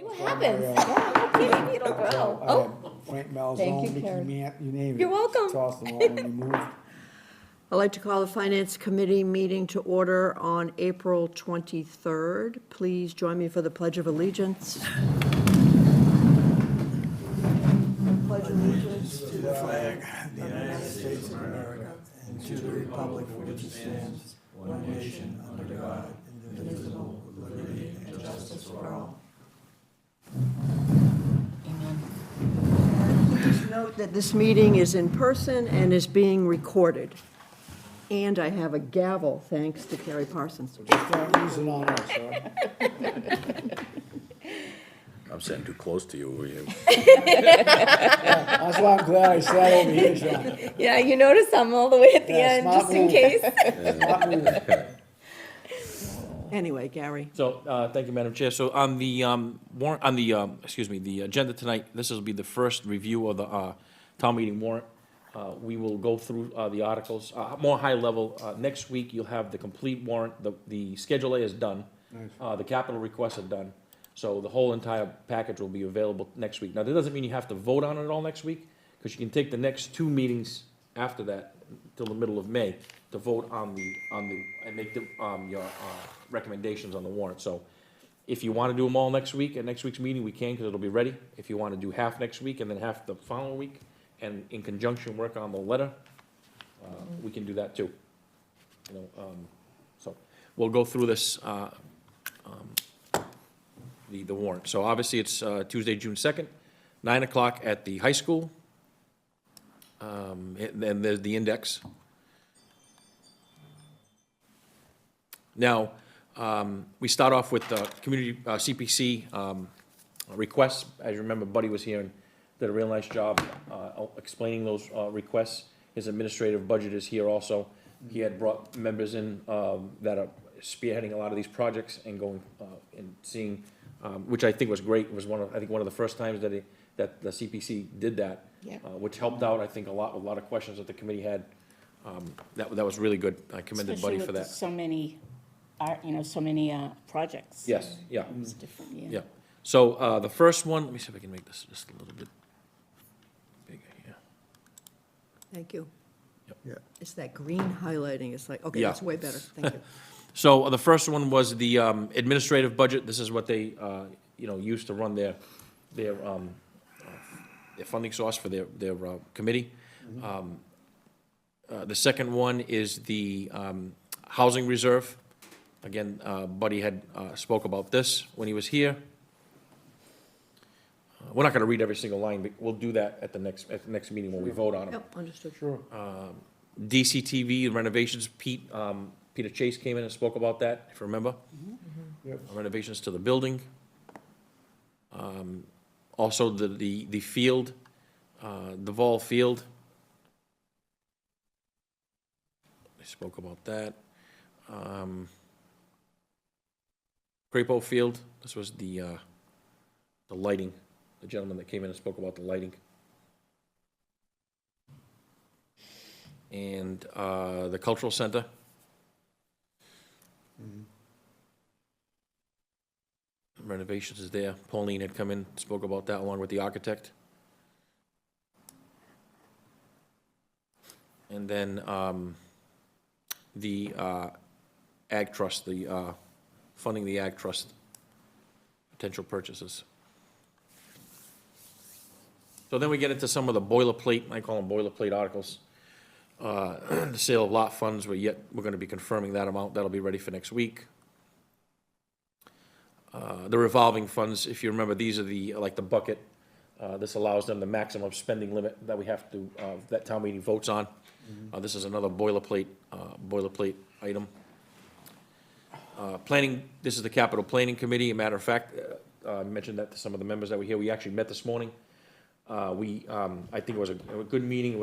See what happens. Yeah, no kidding, it'll grow. Oh, Frank Malzone, Thank you, Mickey Karen. Mant, you name it. You're welcome. Toss them all when you move. I'd like to call the Finance Committee meeting to order on April 23rd. Please join me for the Pledge of Allegiance. Pledge allegiance To the flag of the United States of America and to the republic for which it stands, one nation, under God, indivisible, with liberty and justice for all. Please note that this meeting is in person and is being recorded. And I have a gavel, thanks to Carrie Parsons. Just don't use it on us, huh? I'm sitting too close to you, were you? That's why I'm glad I sat over here, John. yeah, you notice I'm all the way at the Yeah, end, smart just in move. case. Smart move. Anyway, Gary. So, thank you, Madam Chair. So on the warrant, on the, the agenda tonight, this will be the first review of the town meeting warrant. We will go through the articles, more high level. Next week, you'll have the complete warrant. The Schedule A is done. The capital requests are done. So the whole entire package will be available next week. Now, that doesn't mean you have to vote on it all next week, because you can take the next two meetings after that, till the middle of May, to vote on the, and make the, your recommendations on the warrant. So if you want to do them all next week, at next week's meeting, we can, because it'll be ready. If you want to do half next week and then half the following week, and in conjunction work on the letter, we can do that too. You know, so we'll go through this, the warrant. So obviously, it's Tuesday, June 2nd, 9 o'clock at the high school. And then there's the index. Now, we start off with the community CPC requests. As you remember, Buddy was here and did a real nice job explaining those requests. His administrative budget is here also. He had brought members in that are spearheading a lot of these projects and going and seeing, which I think was great. It was one of the first times that the CPC did that, Yeah. which helped out, I think, a lot of questions that the committee had. That was really good. I commended Buddy for that. So many, so many projects. Yes, yeah. It's different, yeah. Yeah, so, the first one, let me see if I can make this just a little bit bigger here. Thank you. Yeah. It's that green highlighting. It's like, okay, Yeah. that's way better. Thank you. So, the first one was the, administrative budget. This is what they, use to run their funding source for their committee. The second one is the, housing reserve. Again, Buddy had, spoke about this when he was here. We're not gonna read every single line, but we'll do that at the next meeting when we vote on them. Yep, understood. Sure. DCTV renovations, Peter Chase came in and spoke about that, if you remember. Yep. Renovations to the building. Also, the field, the Vol Field. I spoke about that. Crapo Field, this was the lighting, the gentleman that came in and spoke about the lighting. And the Cultural Center. Renovations is there. Pauline had come in, spoke about that along with the architect. And then the Ag Trust, the funding the Ag Trust potential purchases. So then we get into some of the boilerplate, I call them boilerplate articles. The sale of lot funds, we're going to be confirming that amount. That'll be ready for next week. The revolving funds, if you remember, these are like the bucket. This allows them the maximum spending limit that we have to, that town meeting votes on. This is another boilerplate item. Planning, this is the Capital Planning Committee. A matter of fact, I mentioned that to some of the members that were here. We actually met this morning. I think it was a good meeting.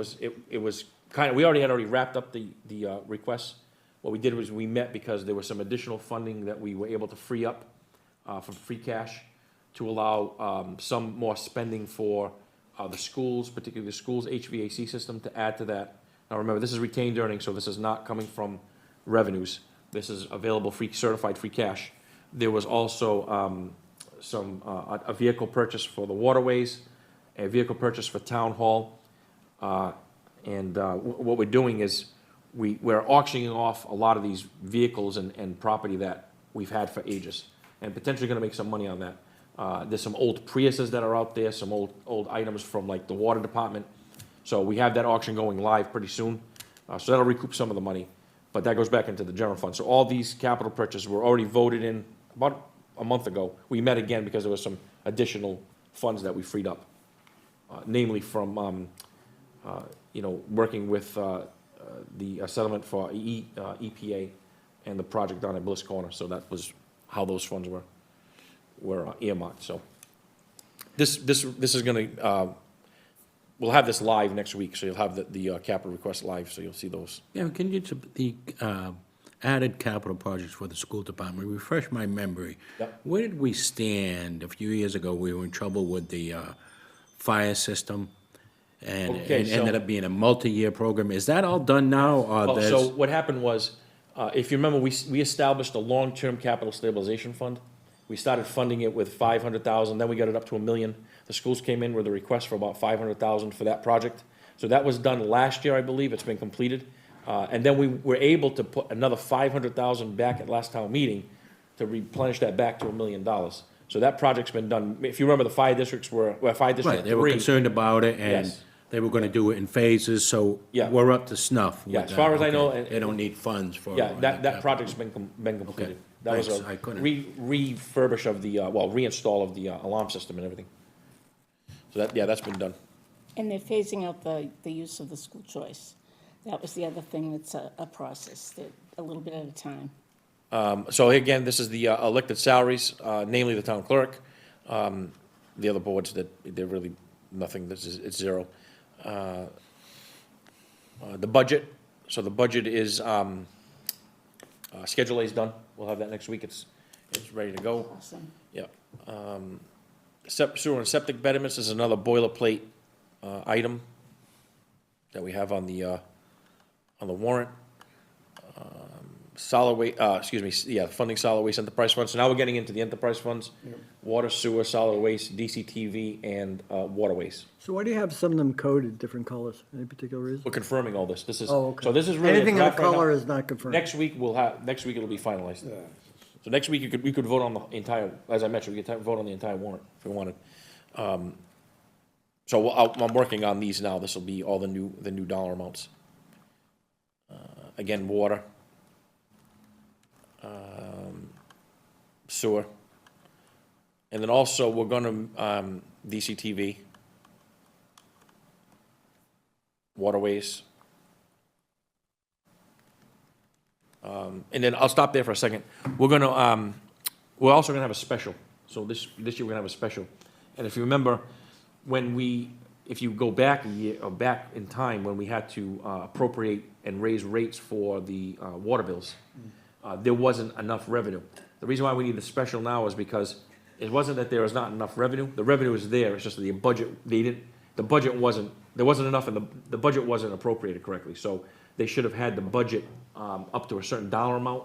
It was kind of, we already wrapped up the requests. What we did was we met because there was some additional funding that we were able to free up from free cash to allow some more spending for the schools, particularly the schools' HVAC system, to add to that. Now remember, this is retained earnings, so this is not coming from revenues. This is available certified free cash. There was also a vehicle purchase for the waterways, a vehicle purchase for town hall. What we're doing is, we're auctioning off a lot of these vehicles and property that we've had for ages, and potentially gonna make some money on that. There's some old Priuses that are out there, some old items from like the water department. So we have that auction going live pretty soon. So that'll recoup some of the money, but that goes back into the general fund. So all these capital purchases were already voted in about a month ago. We met again because there was some additional funds that we freed up, namely from, working with the settlement for EPA and the project down at Bliss Corner. So that was how those funds were earmarked. So this is gonna, we'll have this live next week, so you'll have the capital request live, so you'll see those. Yeah, can you, the added capital projects for the school department, refresh my memory. Yep. Where did we stand? A few years ago, we were in trouble with the fire system, and Okay, it so- ended up being a multi-year program. Is that all done now, or Oh, there's? so what happened was, if you remember, we established a long-term capital stabilization fund. We started funding it with 500,000, then we got it up to 1 million. The schools came in with a request for about 500,000 for that project. So that was done last year, I believe, it's been completed. And then we were able to put another 500,000 back at last town meeting to replenish that back to $1 million. So that project's been done. If you remember, the fire districts were, Fire District Right, they were 3. concerned about it, and Yes. they were gonna do it in phases, so Yeah. we're up to snuff with Yeah, as that. far as I Okay. know, They don't need funds for. Yeah, that capital. project's been completed. Okay, That was thanks. a I couldn't- refurbish of the, reinstall of the alarm system and everything. So that's been done. And they're phasing out the use of the school choice. That was the other thing that's a process, that a little bit at a time. So again, this is the elected salaries, namely the town clerk. The other boards, they're really nothing, it's zero. The budget, so the budget is, Schedule A is done. We'll have that next week. It's ready to go. Awesome. Yeah. Sewer and septic betterments is another boilerplate item that we have on the warrant. Solid waste, funding solid waste enterprise funds. So now we're getting into the enterprise funds, water, sewer, solid waste, DCTV, and waterways. So why do you have some of them coded different colors? Any particular reason? We're confirming all this. This is, Oh, okay. so this is really. a Anything in a draft right now. color is not confirmed. Next week, it'll be finalized. So next week, we could vote on the entire, as I mentioned, we could vote on the entire warrant if we wanted. So I'm working on these now. This will be all the new dollar amounts. Again, water, sewer, and then also we're gonna, DCTV, waterways. And then I'll stop there for a second. We're gonna, we're also gonna have a special. So this year we're gonna have a special. And if you remember, if you go back a year, or back in time, when we had to appropriate and raise rates for the water bills, there wasn't enough revenue. The reason why we need the special now is because it wasn't that there was not enough revenue. The revenue is there, it's just that the budget, there wasn't enough, and the budget wasn't appropriated correctly. So they should have had the budget up to a certain dollar amount.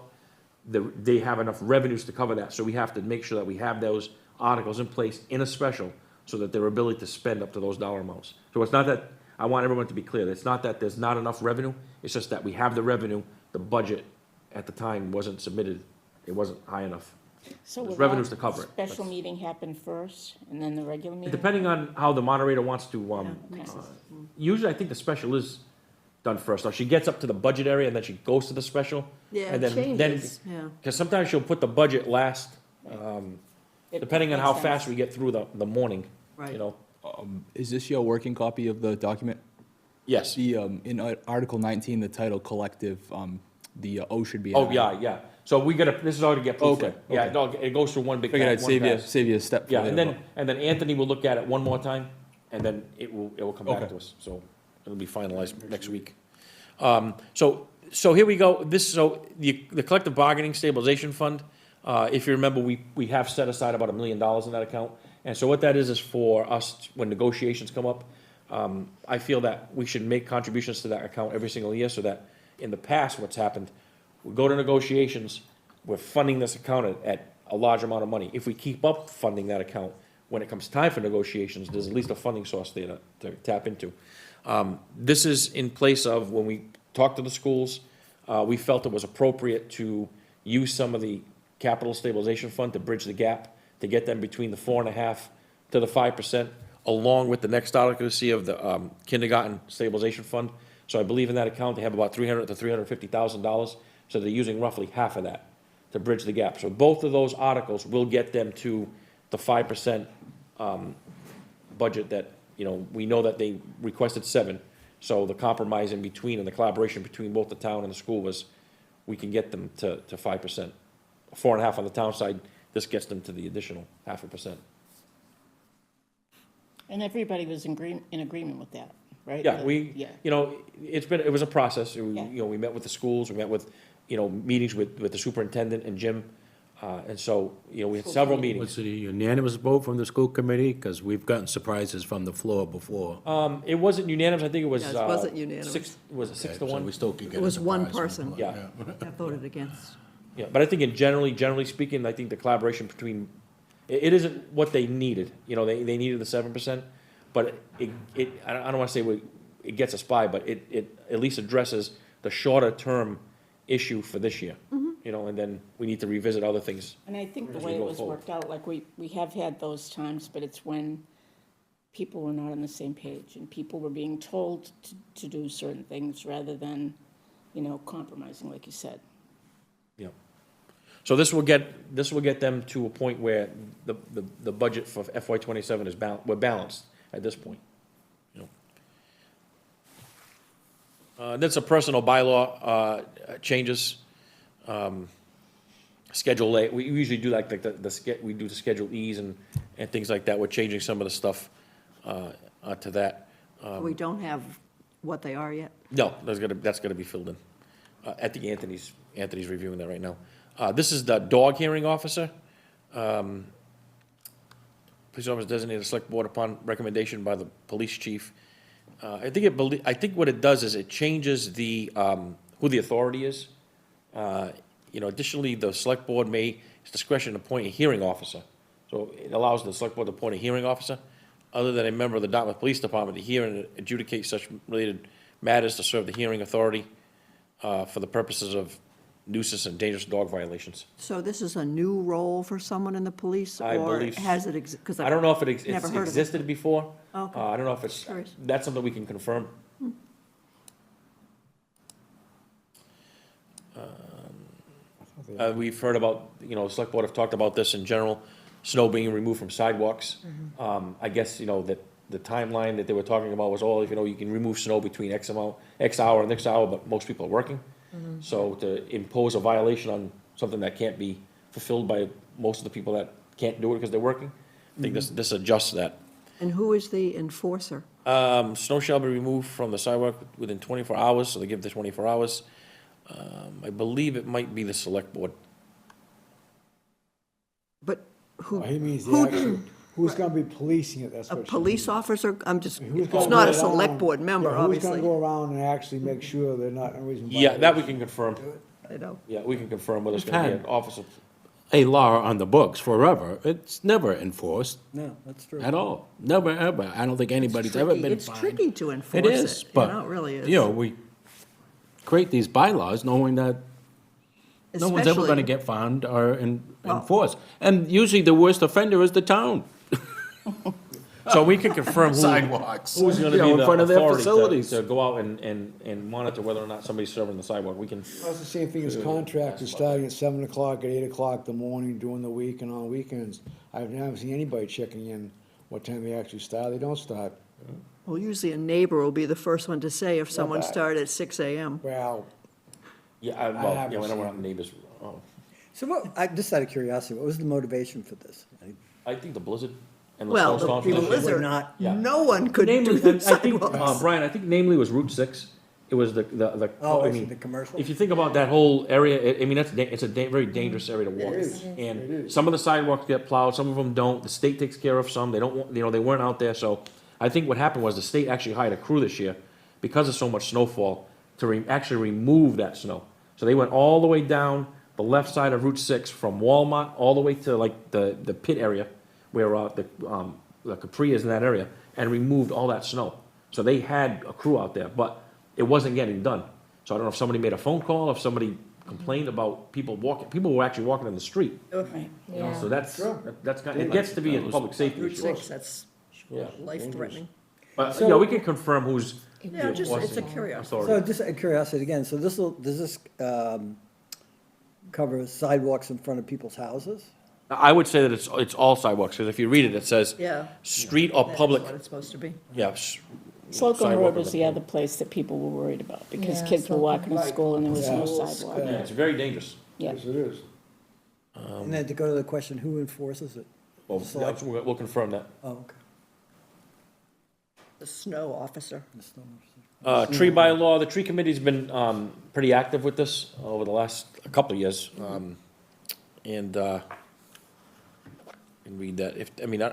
They have enough revenues to cover that, so we have to make sure that we have those articles in place in a special, so that their ability to spend up to those dollar amounts. So it's not that, I want everyone to be clear, it's not that there's not enough revenue, it's just that we have the revenue, the budget at the time wasn't submitted, it wasn't high enough. So There's will revenues that to cover it. special That's- meeting happen first, and then the regular meeting? Depending on how the moderator wants to, Okay. usually I think the special is done first, or she gets up to the budget area and then she goes to the special. Yeah, and it then changes, yeah. Because sometimes she'll put the budget last, It depending on makes how sense. fast we get through the morning, Right. you know? Is this your working copy of the document? Yes. The, in Article 19, the title collective, the O should be. Oh, added. yeah. So we gotta, this is already get proof. Okay, Yeah, okay. no, it goes through one big. Figured I'd one pass. save you a step. for Yeah, later, and then Anthony will look at it one more time, and then it will come back Okay. to us, so it'll be finalized next week. So here we go, the collective bargaining stabilization fund, if you remember, we have set aside about $1 million in that account, and so what that is for us, when negotiations come up, I feel that we should make contributions to that account every single year, so that in the past, what's happened, we go to negotiations, we're funding this account at a large amount of money. If we keep up funding that account, when it comes time for negotiations, there's at least a funding source there to tap into. This is in place of, when we talked to the schools, we felt it was appropriate to use some of the capital stabilization fund to bridge the gap, to get them between the 4.5% to the 5%, along with the next article you see of the kindergarten stabilization fund. So I believe in that account, they have about $300,000 to $350,000, so they're using roughly half of that to bridge the gap. So both of those articles will get them to the 5% budget that, you know, we know that they requested 7. So the compromise in between and the collaboration between both the town and the school was, we can get them to 5%. 4.5 on the town side, this gets them to the additional 0.5%. And everybody was in agreement with that, right? Yeah, Yeah. you know, it was a process. You Yeah. know, we met with the schools, we met with, you know, meetings with the superintendent and Jim. And so, you know, we had several meetings. Was it a unanimous vote from the school committee? Because we've gotten surprises from the floor before. It wasn't unanimous, I think it was. Yeah, it wasn't unanimous. Was it 6 to So 1? we still could get It a was one surprise. person. Yeah. That voted against. Yeah, but I think generally speaking, I think the collaboration between, it isn't what they needed, you know, they needed the 7%, but I don't wanna say it gets us by, but it at least addresses the shorter term issue for this year. You know, and then we need to revisit other things. And I think the As we way it go was forward. worked out, like we have had those times, but it's when people were not on the same page and people were being told to do certain things rather than, you know, compromising, like you said. Yeah. So this will get them to a point where the budget for FY '27 is we're balanced at this point, you know. That's a personal bylaw, changes. Schedule A, we usually do like we do the Schedule Es and things like that. We're changing some of the stuff, to that. We don't have what they are yet. No, that's gonna be filled in. I think Anthony's reviewing that right now. This is the dog hearing officer. Police officer designated a select board upon recommendation by the police chief. I think what it does is it changes the, who the authority is. You know, additionally, the select board may, its discretion, appoint a hearing officer. So it allows the select board to appoint a hearing officer, other than a member of the Dartmouth Police Department, to hear and adjudicate such related matters to serve the hearing authority, for the purposes of nuisance and dangerous dog violations. So this is a new role for someone in the police? I believe- Or has it, because I don't know if it's never heard of it. existed before. Okay. I don't know if it's, Curious. that's something we can confirm. We've heard about, you know, select board have talked about this in general, snow being removed from sidewalks. I guess, you know, that the timeline that they were talking about was, you know, you can remove snow between X hour and X hour, but most people are working. So to impose a violation on something that can't be fulfilled by most of the people that can't do it because they're working, I think this adjusts that. And who is the enforcer? Snow shall be removed from the sidewalk within 24 hours, so they give the 24 hours. I believe it might be the select board. But who, He means the who, actual, who's gonna be policing it, that's a what. she police means. officer? I'm just, Who's it's gonna not go a select around- board member, yeah, Who's obviously. gonna go around and actually make sure they're not always in Yeah, that we violation? can confirm. You know, Yeah, we can confirm whether it's We've gonna be had- an officer. A law on the books forever. It's never enforced No, that's true. at all. Never, ever. I don't think anybody's ever been it's fined. tricky to enforce It it. is, You but, know, it really is. you know, we create these bylaws knowing that no one's ever Especially- gonna get fined or Well- enforced. And usually the worst offender is the town. So we can confirm Sidewalks. who's gonna You know, be in the front of their authority facilities. to go out and monitor whether or not somebody's serving the sidewalk. We can, That's the same thing as contractors starting at 7 o'clock, at 8 o'clock in the morning, during the week and on weekends. I've never seen anybody checking in what time they actually start, they don't start. Well, usually a neighbor will be the first one to say if someone bad. started at 6 AM. Well, yeah, haven't we don't seen want neighbors. Oh. So what, just out of curiosity, what was the motivation for this? I think the blizzard and the Well, snowstorms. the this year. blizzard, not- Yeah. no one could do Namely, the I think, sidewalks. Brian, I think namely was Route 6. It was the, Oh, I I see, mean, the commercial? if you think about that whole area, I mean, it's a very dangerous area to walk. And some of the sidewalks get plowed, some of them don't. The state takes care of some. They don't, you know, they weren't out there. So I think what happened was the state actually hired a crew this year because of so much snowfall to actually remove that snow. So they went all the way down the left side of Route 6 from Walmart all the way to like the pit area where the Capri is in that area, and removed all that snow. So they had a crew out there, but it wasn't getting done. So I don't know if somebody made a phone call, if somebody complained about people walking, people were actually walking in the street. Right. You know, so that's kind, it Daylight. gets to be a public safety Route issue. 6, that's Yeah. life-threatening. But, yeah, we can confirm who's. Yeah, just, it's a enforcing curiosity. So authority. just out of curiosity again, so does this cover sidewalks in front of people's houses? I would say that it's all sidewalks, because if you read it, it says, Yeah. street or That's public, what it's supposed to be. yeah. Slocum sidewalk Road or was the other place that people were worried about, because Yeah, kids were Slocum. walking to school and there was no Yeah. sidewalk. Yeah, it's very dangerous. Yeah. Yes, it is. And then to go to the question, who enforces it? Well, Select- we'll confirm that. Oh, okay. The snow officer. The snow officer. Tree by law, the tree committee's been, pretty active with this over the last couple of years. And, and read that,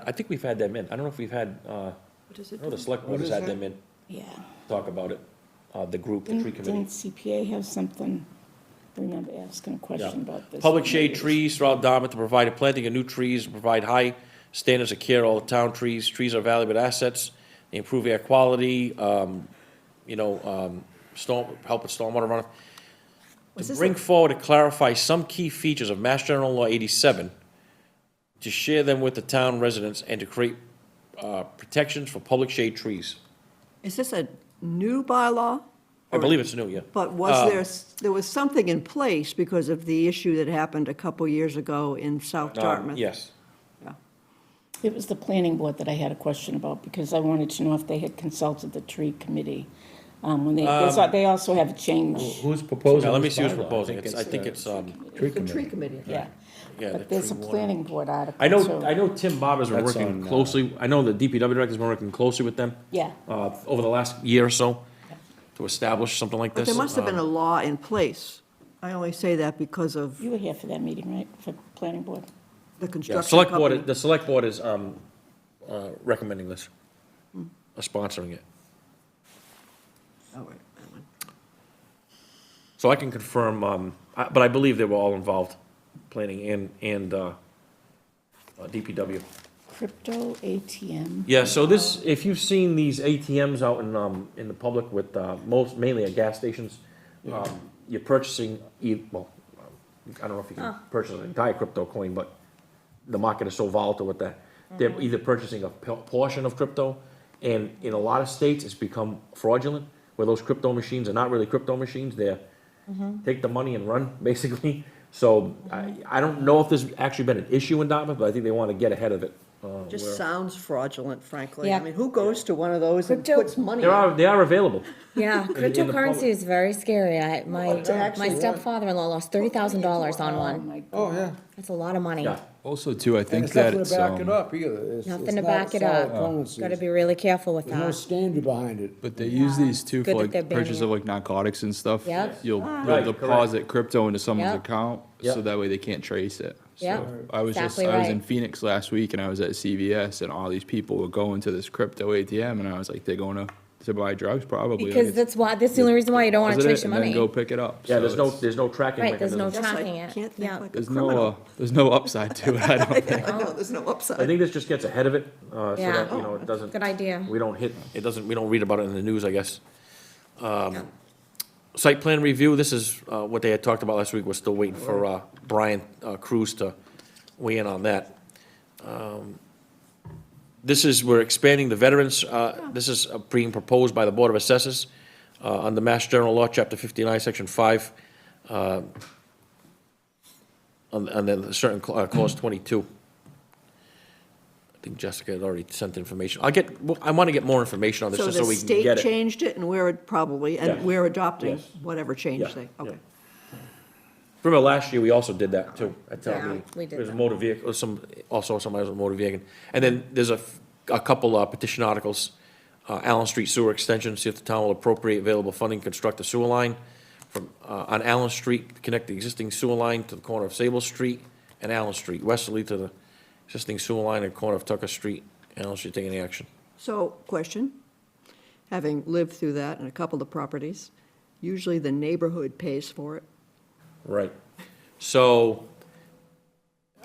I think we've had them in. I don't know if we've had, What is I it? know the select board has had them in, Yeah. talk about it, the group, the tree Didn't committee. CPA have something, I remember asking a question about this. Public shade trees throughout Dartmouth to provide a planting of new trees, provide high standards of care, all the town trees. Trees are valuable assets. They improve air quality, help with stormwater runoff. Was To this bring forward and clarify some key features of Mass General Law 87, to share them with the town residents, and to create protections for public shade trees. Is this a new bylaw? I believe it's new, yeah. But there was something in place because of the issue that happened a couple years ago in South Dartmouth? Yes. Yeah. It was the planning board that I had a question about, because I wanted to know if they had consulted the tree committee. When they also have a change, Who's proposing? Now, let me this see who's bylaw? proposing. I think it's, Tree The tree committee. committee. yeah. yeah. the But there's a tree warden. planning board article. I know too. Tim Barber's been That's working on, closely, I know the DPW director's been working closely with them, Yeah. over the last year or so, to establish something like But this. there must have been a law in place. I only say that because of You were here for that meeting, right, for planning board? the Yeah, construction select company. board, the select board is, recommending this, sponsoring it. Oh, wait, that one. So I can confirm, but I believe they were all involved, planning and DPW. Crypto ATM. Yeah, so this, if you've seen these ATMs out in the public with, mainly at gas stations, you're purchasing, I don't know if you can purchase an entire crypto coin, but the market is so volatile with that. They're either purchasing a portion of crypto, and in a lot of states, it's become fraudulent, where those crypto machines are not really crypto machines, they're, take the money and run, basically. So I don't know if there's actually been an issue in Dartmouth, but I think they want to get ahead of it. Just where- sounds fraudulent, frankly. I Yeah. mean, who goes to one of those and Crypto- puts money They in? are available. Yeah, in the cryptocurrency public. is very scary. My actually, stepfather-in-law lost $30,000 on Oh, one. my God. Oh, yeah. That's a lot of money. Yeah. Also, too, I And think it's that nothing it's, to back it up either. It's Nothing it's to not back it solid up. currency. Gotta be really careful with There's no that. standard behind it. but they use these too Good for that they're like banning purchase it. of like narcotics and stuff. Yep. You'll Right, deposit crypto into someone's Yep. account, Yep. so that way they can't trace it. Yep, So I was exactly I was in right. Phoenix last week and I was at CVS and all these people were going to this crypto ATM and I was like, they're going to buy drugs probably. Because Like, that's the only reason why you don't wanna deposit it trace your and then go money. pick it up. Yeah, So there's no tracking Right, there's no mechanism. Yes, I tracking it. can't think Yeah. like a There's criminal. there's no upside to it, I don't think. I know, there's no I upside. think this just gets ahead of it, so Yeah. that, it doesn't. Good idea. We don't read about it in the news, I guess. Site plan review, this is, what they had talked about last week, we're still waiting for, Brian, Cruz to weigh in on that. This is, we're expanding the veterans, this is being proposed by the Board of Assessors, under Mass General Law, Chapter 59, Section 5, and then certain, Clause 22. I think Jessica had already sent information. I want to get more information on this, So just so the we can state get it. changed it and we're probably, Yeah. and we're adopting Yes. whatever change Yeah, they, okay. Remember last year, we also did that too, at town Yeah, meeting. we did There's a that. motor vehicle, somebody with a motor vehicle. And then there's a couple petition articles, Allen Street Sewer Extension, see if the town will appropriate available funding, to construct a sewer line on Allen Street, connect the existing sewer line to the corner of Sable Street and Allen Street, westerly to the existing sewer line at the corner of Tucker Street. Allen Street taking any action. So, question, having lived through that in a couple of properties, usually the neighborhood pays for it. Right. So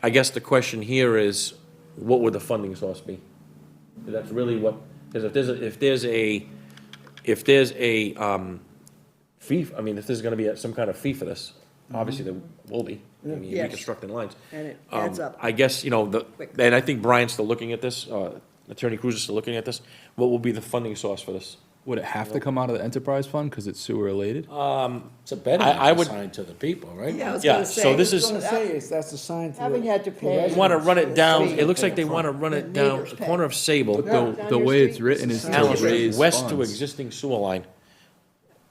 I guess the question here is, what would the funding source be? That's really what, because if there's a fee, I mean, if there's gonna be some kind of fee for this, obviously there will be. I mean, Yes. reconstructing lines. And it adds up. I guess, and I think Brian's still looking at this, Attorney Cruz is still looking at this. What will be the funding source for this? Would it have to come out of the enterprise fund because it's sewer related? It's a benefit I would- assigned to the people, right? Yeah, I was Yeah, gonna so say. this I is, was gonna say, is that's assigned to. Having the- had to the pay- they wanna run it down, residents. it looks like they wanna run it down neighbors the pay. corner of Sable, The way it's written is to Allen Street, raise west to funds. existing sewer line.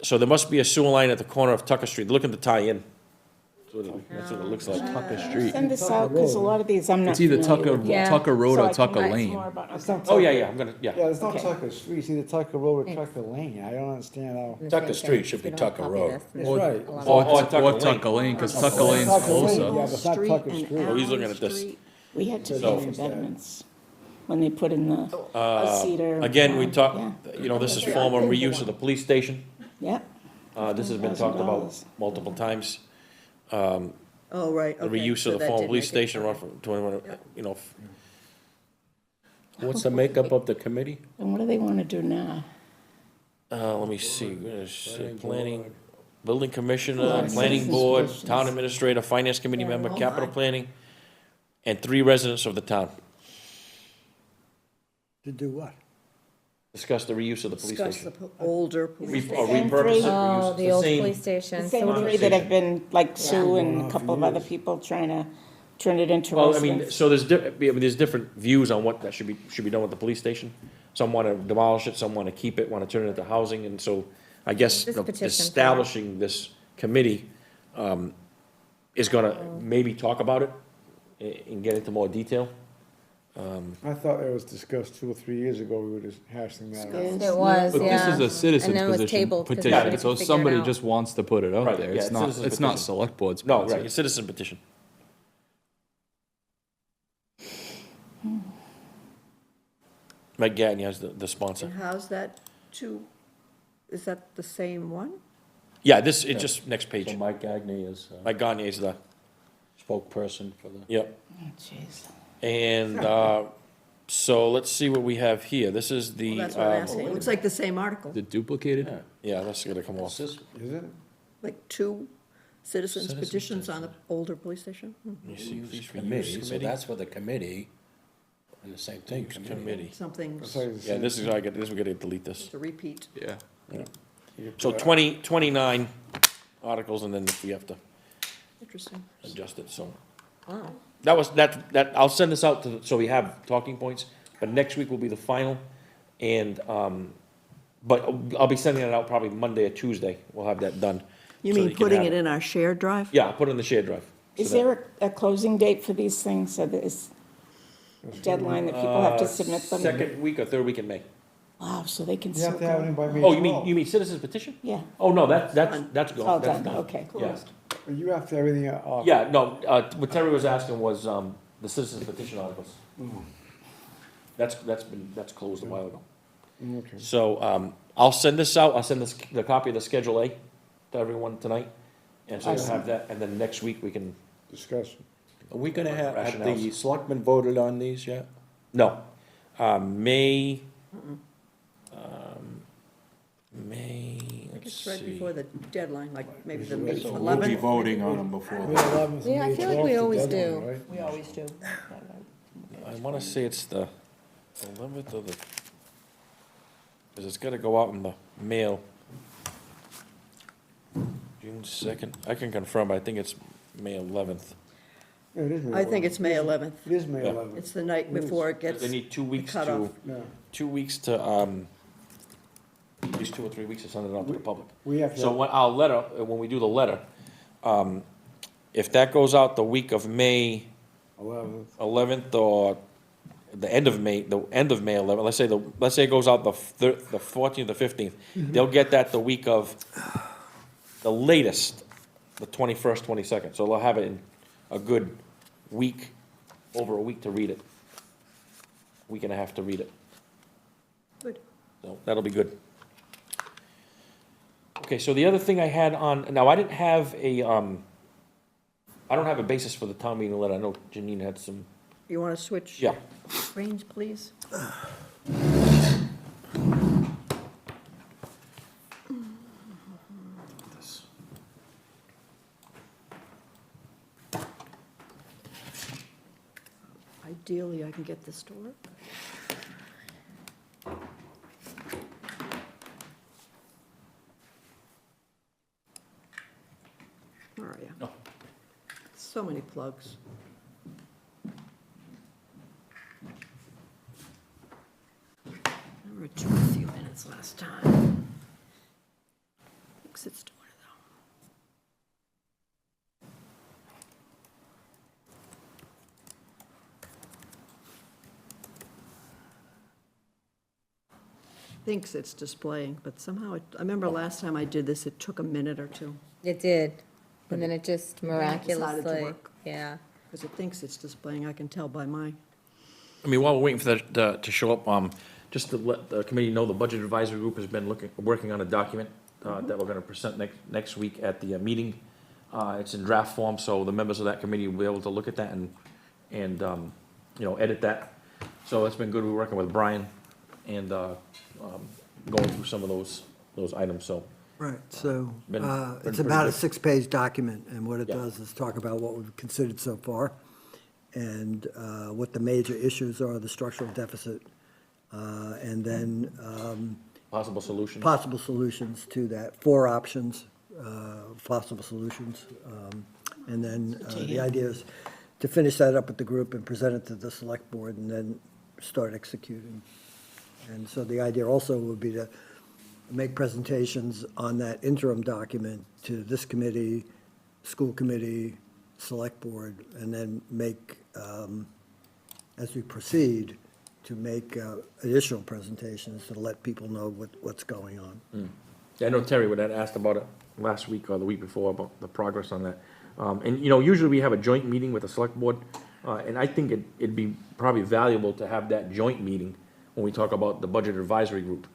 So there must be a sewer line at the corner of Tucker Street, looking to tie in. That's what it looks like. Tucker Street. Send this out, because a lot of these I'm not It's either familiar Tucker, with. Yeah. Tucker Road So I or can Tucker write Lane. more about- It's not Oh, yeah, Tucker- yeah, I'm gonna, yeah. Yeah, it's not Okay. Tucker Street, it's either Tucker Road or Tucker Lane, I don't understand how. Tucker Street should be Tucker Road. That's right. Or Tucker Or Lane. Tucker Lane, because Tucker Oh, Lane's Tucker Lane, closer. yeah, but it's not Street Tucker and Street. Oh, he's looking Allen at this. Street. We had to pay So- for betterments when they put in the a cedar. Again, we talk, Yeah. this is former reuse of the police station. Yeah, This has been talked about $1,000. multiple times. Oh, right, The okay. reuse so of the that former did police make it station, fine. run from 21, What's the makeup of the committee? and what do they want to do now? let me see, planning, building commissioner, planning board, town administrator, finance committee member, capital planning, and 3 residents of the town. To do what? Discuss the reuse of the police Discuss the station. older police. Or Same repurpose three? it, Oh, reuse, the old same. police station. The So same what- three that have been, like Sue and a couple of other people trying to turn it into Well, I mean, residence. so there's different views on what that should be done with the police station. Some want to demolish it, some want to keep it, want to turn it into housing, and so I guess This petition for- establishing this committee is gonna maybe talk about it and get into more detail. I thought it was discussed 2 or 3 years ago, we were just hashing that out. It was, But this yeah. is a citizen's And then it was petition, tabled 'cause they couldn't petition, so figure it somebody out. just wants to put it out Right, there. yeah, It's not, citizen's it's not petition. select board's. No, sponsor. right, it's citizen petition. Mike Gagne has the sponsor. And how's that is that the same one? Yeah, it's just next page. So Mike Gagne is Mike Gagne is the, spokesperson for the. yep. Oh, jeez. And, so let's see what we have here. This is Well, the, that's what I'm asking. It looks like the same article, Is it duplicated? yeah, that's gonna come off. Is it? like 2 citizens petitions on the older police station? Let me see, fees for use Committee, so committee. that's for the committee, and the same thing, Committee. Something It's like the Yeah, same- this is, we gotta delete this. to repeat. Yeah. So 29 articles, and then if we have to Interesting. adjust it, so. Wow. I'll send this out so we have talking points, but next week will be the final. And, but I'll be sending it out probably Monday or Tuesday. We'll have that done. You so that mean can putting have it in our shared drive? Yeah, I'll put it in the shared drive. Is So that- there a closing date for these things, so there's a deadline that people have to submit them? Second week or third week in May. Wow, so they can You still have to have it in go? by May Oh, 12th. you mean citizens petition? Yeah, Oh, no, that's gone. oh, That's done, done. okay. Yeah. You have to have everything off. Yeah, no, what Terry was asking was, the citizens petition articles. That's closed a while ago. Okay. So, I'll send this out, I'll send the copy of the Schedule A to everyone tonight. And so you'll have that, and then next week we can, Discussion. Are we gonna have the Rationales. selectmen voted on these yet? no, May, May, I think let's it's right see. before the deadline, like maybe the May So we'll be 11th. voting on them before. May 11th and Yeah, I May feel like 12th we the always deadline, do. right? We always do. I wanna say it's the 11th or the, because it's gotta go out in the mail. June 2nd, I can confirm, but I think it's May 11th. Yeah, it is May 11th. I think it's May 11th. It is May Yeah. 11th. It's the night before it gets They need 2 weeks cut to, off. Yeah. 2 weeks to, at least 2 or 3 weeks to send it out to the public. We have to. So when we do the letter, if that goes out the week of May 11th. 11th or the end of May 11th, let's say it goes out the 14th or 15th, they'll get that the week of, the latest, the 21st, 22nd. So they'll have it in a good week, over a week to read it. Week and a half to read it. Good. So that'll be good. Okay, so the other thing I had on, now I didn't have I don't have a basis for the town meeting letter. I know Janine had some, You want to switch? yeah. Screens, please? Ideally, I can get this to work. Where are you? No. So many plugs. There were two a few minutes last time. Thinks it's doing it though. Thinks it's displaying, but somehow, I remember last time I did this, it took a minute or two, It did, and then it just decided to miraculously, work. yeah. because it thinks it's displaying, I can tell by my, I mean, while we're waiting for that to show up, just to let the committee know, the Budget Advisory Group has been working on a document that we're gonna present next week at the meeting. It's in draft form, so the members of that committee will be able to look at that and you know, edit that. So that's been good. We're working with Brian and going through some of those items, so. Right, so Been it's pretty about a good. 6-page document, and what it Yeah. does is talk about what we've considered so far, and what the major issues are, the structural deficit, and then Possible solutions. possible solutions to that, 4 options, possible solutions. And then the idea is to finish that up with the group and present it to the select board, and then start executing. And so the idea also would be to make presentations on that interim document to this committee, school committee, select board, and then make, as we proceed, to make additional presentations to let people know what's going on. Yeah, I know Terry would have asked about it last week or the week before about the progress on that. And, you know, usually we have a joint meeting with the select board, and I think it'd be probably valuable to have that joint meeting when we talk about the budget advisory group.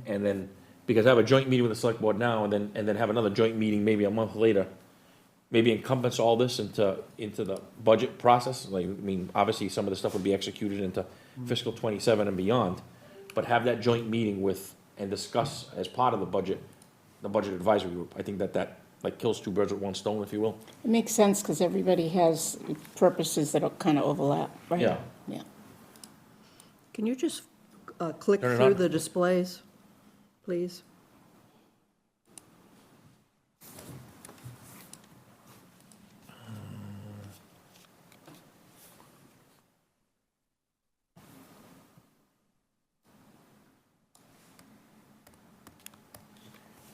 And then, because I have a joint meeting with the select board now, and then have another joint meeting maybe a month later, maybe encompass all this into the budget process. Like, I mean, obviously, some of the stuff would be executed into fiscal '27 and beyond, but have that joint meeting with, and discuss as part of the budget advisory group. I think that like kills 2 birds with 1 stone, if you will. It makes sense because everybody has purposes that kind of overlap, right? Yeah. Yeah. can you just click Turn it through on. the displays, please?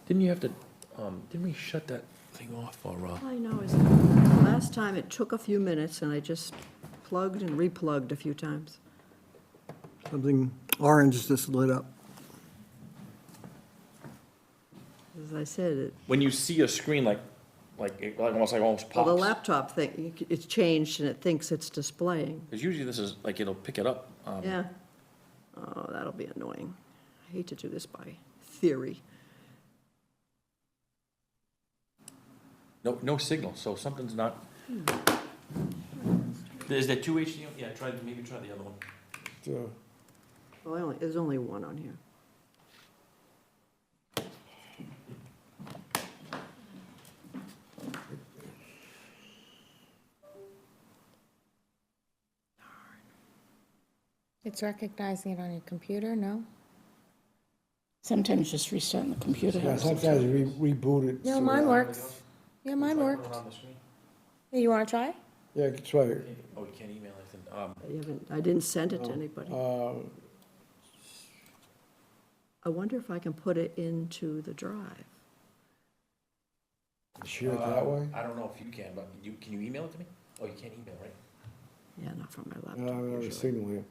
Didn't you have to, didn't we shut that thing off or, All I know is, last time it took a few minutes, and I just plugged and replugged a few times. Something orange just lit up. As I said, when you see a screen like almost pops? well, the laptop thing, it's changed and it thinks it's displaying. Because usually this is, like, it'll pick it up. Yeah. Oh, that'll be annoying. I hate to do this by theory. No signal, so something's not. Is there 2 HDMI? Yeah, maybe try the other one. So, Well, there's only one on here. It's recognizing it on your computer, no? Sometimes just restarting the computer. yeah, sometimes you reboot it. No, so- mine works. Yeah, mine Put it worked. on the screen? Hey, you wanna try? Yeah, you can try it. Oh, you can't email it. I didn't send it to anybody. Uh, I wonder if I can put it into the drive. share it that way? I don't know if you can, but can you email it to me? Oh, you can't email, right? Yeah, not from my No, laptop I don't have a usually. signal here.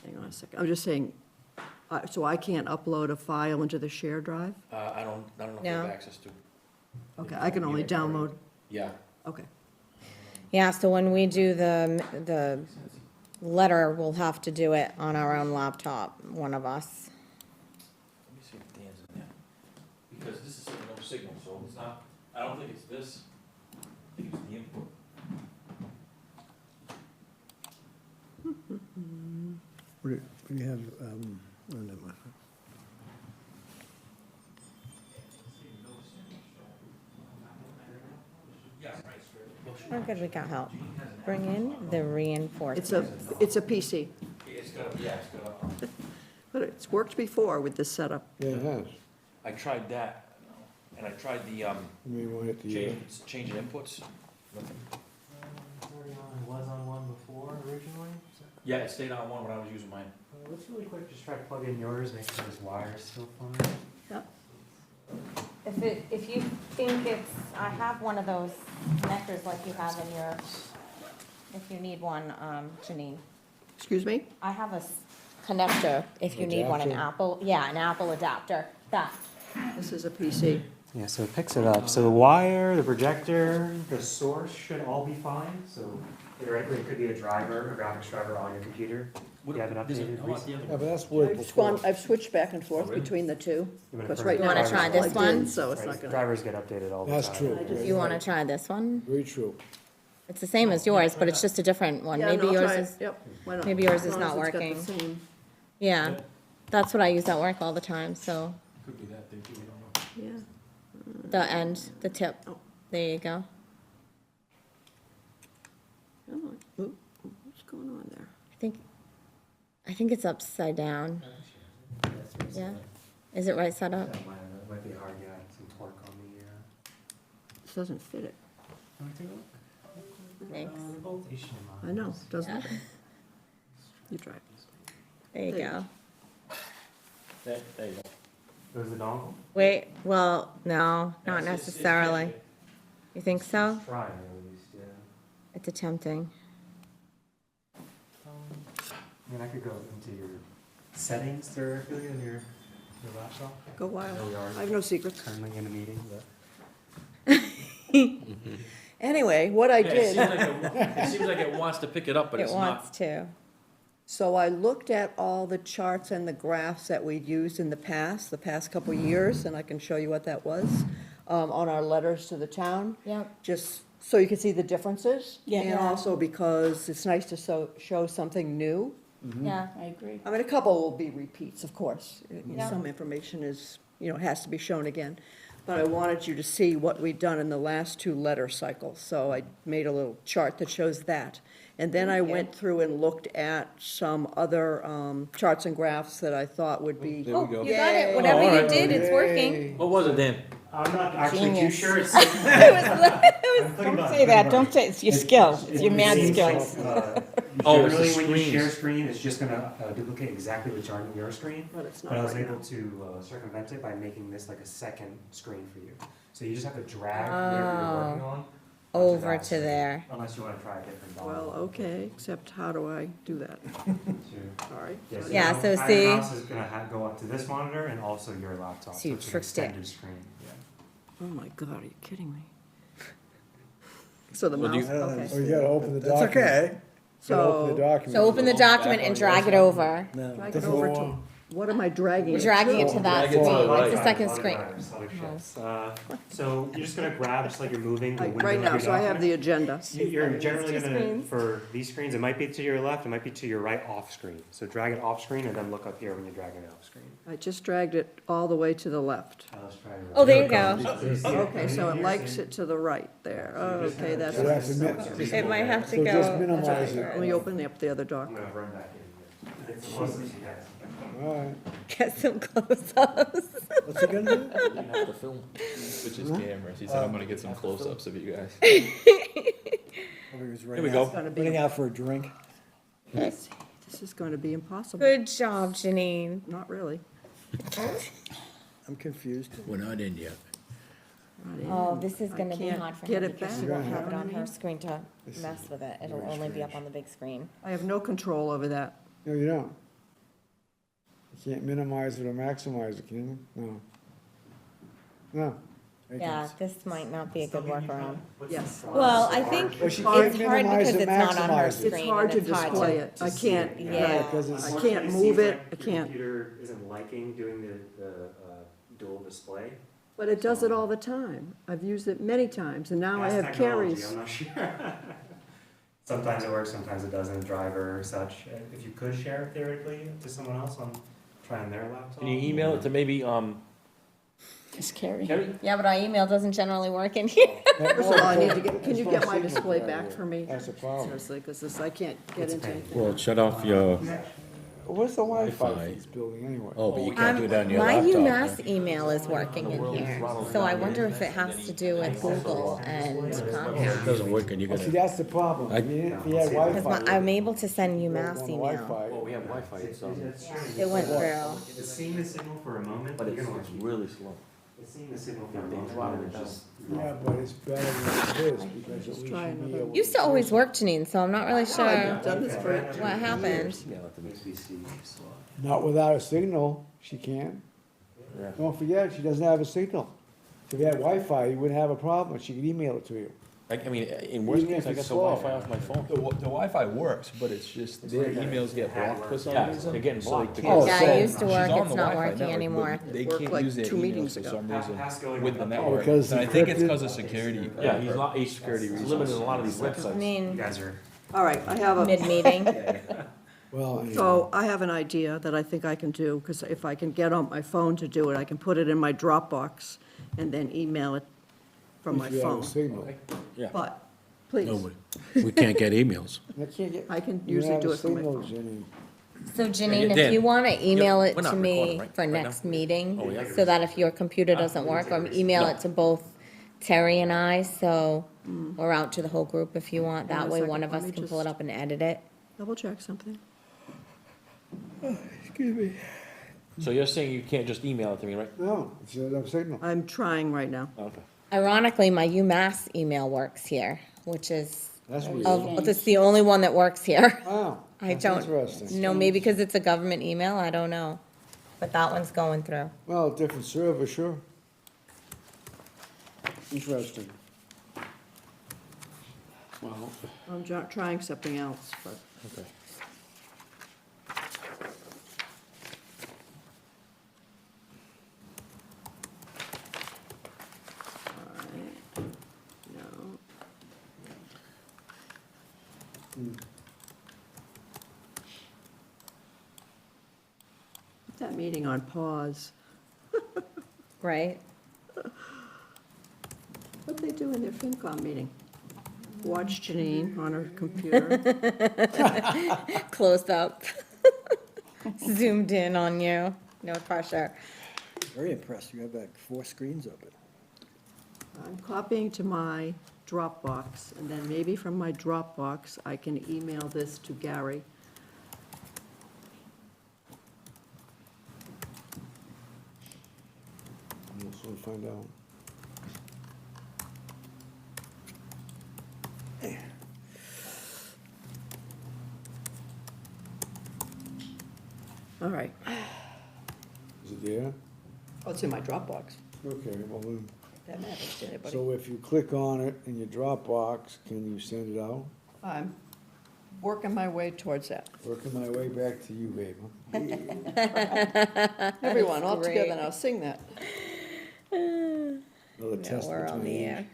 Hang on a second. I'm just saying, so I can't upload a file into the share drive? I don't know if you have No. access to. Okay, I can only download, Yeah. okay. Yeah, so when we do the letter, we'll have to do it on our own laptop, one of us. Let me see if Dan's in there. Because this is no signal, so it's not, I don't think it's this. What do you have, oh, never mind. Oh, good, we got help. Bring in the reinforcement. It's a PC, It's got, yeah, it's got, but it's worked before with this setup. Yeah, it has. I tried that, and I tried the, You may want to hit the, changing inputs. Was on one before originally? Yeah, it stayed on one when I was using mine. Let's really quick just try to plug in yours, make sure this wire's still fine. If you think it's, I have one of those connectors like you have in your, if you need one, Janine. Excuse me? I have a connector, if you need one, an Adapter? Apple, yeah, an Apple adapter, that. This is a PC. Yeah, so it picks it up. So the wire, the projector, the source should all be fine. So theoretically, it could be a driver, a graphics driver on your computer. You have an updated recent. yeah, but that's worked before. I've switched back and forth between the two, because right You now wanna it's try this plugged in, one? so it's Right, not gonna. drivers get updated all the That's time. true. You wanna try this one? Very true. It's the same as yours, but it's just a different one. Yeah, Maybe no, I'll yours try it. is, Yep, why not? maybe yours As is long not as it's got the working. same- yeah. That's what I use at work all the time, so Could be that thing too, we don't know. Yeah. the end, the tip, Oh. there you go. Come on. Ooh, what's going on there? I think it's upside down. Yeah? Is it right side up? That might be hard, yeah, some torque on the, This doesn't fit it. Wanna take a look? Thanks. The voltage in I know, mine. doesn't it? You try it. There you go. There you go. There's the dongle. Wait, well, no, not It's necessarily. changing. You think so? Try it at least, yeah. It's attempting. I mean, I could go into your settings theoretically on your laptop. Go wild. There we are. I have no secrets. Currently in a meeting, but. Anyway, what I Yeah, did. it seems like it wants to pick it up, but It it's wants not. to. So I looked at all the charts and the graphs that we'd used in the past couple of years, and I can show you what that was, on our letters to the town. Yep. Just so you can see the differences. Yeah. And also because it's nice to show something new. Yeah. I agree. I mean, a couple will be repeats, of course. Yeah. Some information is, has to be shown again. But I wanted you to see what we'd done in the last two letter cycles, so I made a little chart that shows that. And then I went through and looked at some other charts and graphs that I thought would be. Oh, you got it. Whatever you did, it's working. What was it, Dan? I'm not actually too Genius. sure. It's. Don't say that, don't say, it's your skill, it's your mad skills. Oh, it's the Generally, when you share screens. screen, it's just gonna duplicate exactly what's on your screen. But it's But I not was right able now. to circumvent it by making this like a second screen for you. So you just have to drag whatever you're working on. onto Over that to screen, there. Unless you wanna try a different dongle. Well, okay, except how do I do that? All right. Yes, Yeah, now so either see- mouse is gonna go up to this monitor and also your laptop. So you it's an tricked it. extended screen, yeah. Oh, my God, are you kidding me? So the Well, do mouse, you- okay. Oh, you gotta open the That's document. okay. You gotta open the So document. So open the document and drag it over. No. drag it over to, what am I dragging? We're it dragging it to? to that Drag it to screen. the right. It's the second Other screen. drivers, other shifts. So you're just gonna grab, just like you're moving the window Right of now, your so I have the document. agenda. You're generally two gonna, screens. for these screens, it might be to your left, it might be to your right off screen. So drag it off screen and then look up here when you're dragging it off screen. I just dragged it all the way to the left. Let's try it. Oh, there you go. Okay, so it likes it to the right there. Okay, that's, You have to okay. min- It might have to So go. just minimize it. Let me open up the other I'm document. gonna run back in here. It's the closest you guys. All right. Get some close-ups. What's it gonna do? You have to film. Switch his cameras. He said, I'm gonna get some close-ups of you guys. Here we go. It's gonna be, Running out for a drink. this is going to be impossible. Good job, Janine. Not really. I'm confused. We're not in yet. Not in. Oh, this is I gonna be can't hard for get her it because she back. won't have it You know on what I her mean? screen to mess with it. It'll only be up on the big screen. I have no control over that. No, you don't. You can't minimize it or maximize it, can you? No. No. Yeah, this might not be a good workaround. Yes. Well, I think Well, it's she hard can't minimize because it, it's not on her maximize it. screen. It's hard to and display it. I can't, Yeah. right. Because it's, I can't Unfortunately, it move seems it. like I your can't. Computer isn't liking doing the dual display. But it does it all the time. I've used it many times, and now I That's have technology, Carrie's. I'm not sure. Sometimes it works, sometimes it doesn't, driver or such. If you could share it theoretically to someone else on, trying their laptop. Can you email it to maybe, It's Carrie. Kerry? Yeah, but our email doesn't generally work in here. First of all, I need to get, can you get my display back for me? That's the problem. Seriously, because this, I can't get into anything. Well, shut off your, Where's the Wi-Fi for Wi-Fi. this building anyway? oh, but you can't do it on your My laptop. UMass email is working in here, so I wonder if it has to do with Google and It Comcast. doesn't work and you See, gotta, that's the problem. I- If you had Because Wi-Fi. I'm able to send you UMass don't email. want Wi-Fi. we have Wi-Fi, so, It went through. It's seeing the signal for a moment, but you're it's gonna want to keep. really slow. It's seeing the signal for a They moment, throttle and it it's just. Yeah, but it's better than it is, because at least try you'll be another able. Used to always work, Janine, so I'm not really sure I've done this for what happened. Not without a signal, she can't. Yeah. Don't forget, she doesn't have a signal. If you had Wi-Fi, you wouldn't have a problem, she could email it to you. I mean, in worst Even case, if I it's got the slow. Wi-Fi off my phone. The Wi-Fi works, but it's just their emails get blocked for some Yeah, reason. they're getting so blocked. they Oh, can't- Yeah, so- it used to She's work, on it's the not Wi-Fi working network, anymore. but They Worked can't like use their 2 meetings emails for ago. some reason Pasco with the and- network. because And I think it's encrypted- because of security. Yeah, he's security reasons. Limited in a lot of these I websites. You mean, guys are. All right, I have a, mid-meeting. Well, anyway. so I have an idea that I think I can do, because if I can get on my phone to do it, I can put it in my Dropbox and then email it from my If you have a phone. signal. But, please, No, we can't get emails. I can't get. I can you usually have do a it from my signal, phone. Jenny. So Janine, Dan, if you want to email it we're not to recording, me right? for Right now? next meeting, Oh, yeah. so that if your computer doesn't work, or email it to both Terry and I, so, or out to the whole group if you want. Hold on That a way second, one of let us me can pull it just- up and edit it. Double check something. Excuse me. So you're saying you can't just email it to me, right? No, it's a signal. I'm trying right now. Okay. Ironically, my UMass email works here, which is, That's weird. it's the only one that works here. Wow, I that's don't, interesting. no, maybe because it's a government email, I don't know. But that one's going through. Well, different server, sure. Interesting. Well, I'm trying something else, but. Okay. Alright, no. Put that meeting on pause. Right? What'd they do in their FinCom meeting? Watch Janine on her computer. Closed up. Zoomed in on you, no pressure. Very impressed, you have like 4 screens open. I'm copying to my Dropbox, and then maybe from my Dropbox, I can email this to Gary. we'll soon find out. All right. Is it there? Oh, it's in my Dropbox. Okay, well then, That matters to anybody. so if you click on it in your Dropbox, can you send it out? I'm working my way towards that. Working my way back to you, babe. Huh? Everyone, all Great. together now, sing that. Another No, test we're on the between air.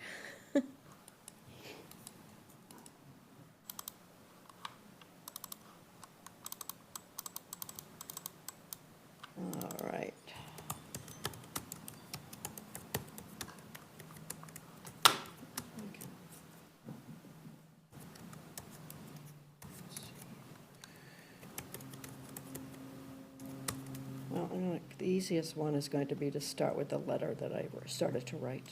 All right. Well, the easiest one is going to be to start with the letter that I started to write.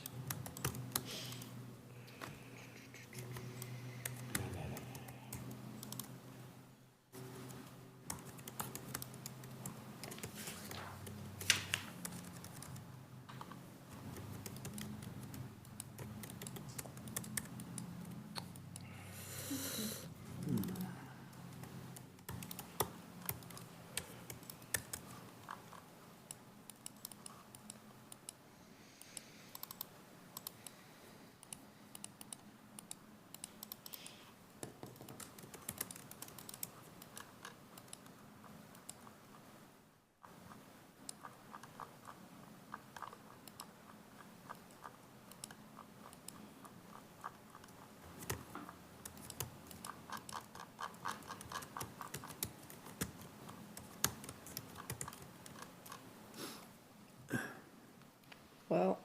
Well,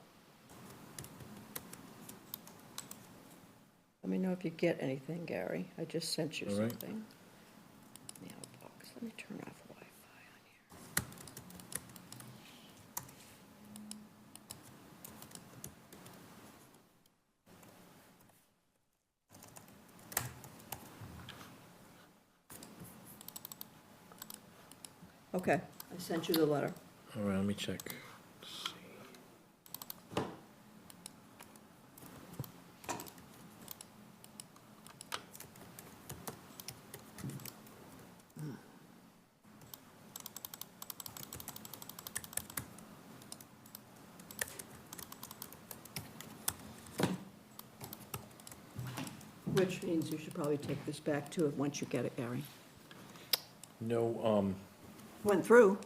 let me know if you get anything, Gary. I just sent you All right. something. Mailbox, let me turn off Wi-Fi on here. Okay, I sent you the letter. All right, let me check. Which means you should probably take this back to it once you get it, Gary. No, Went through.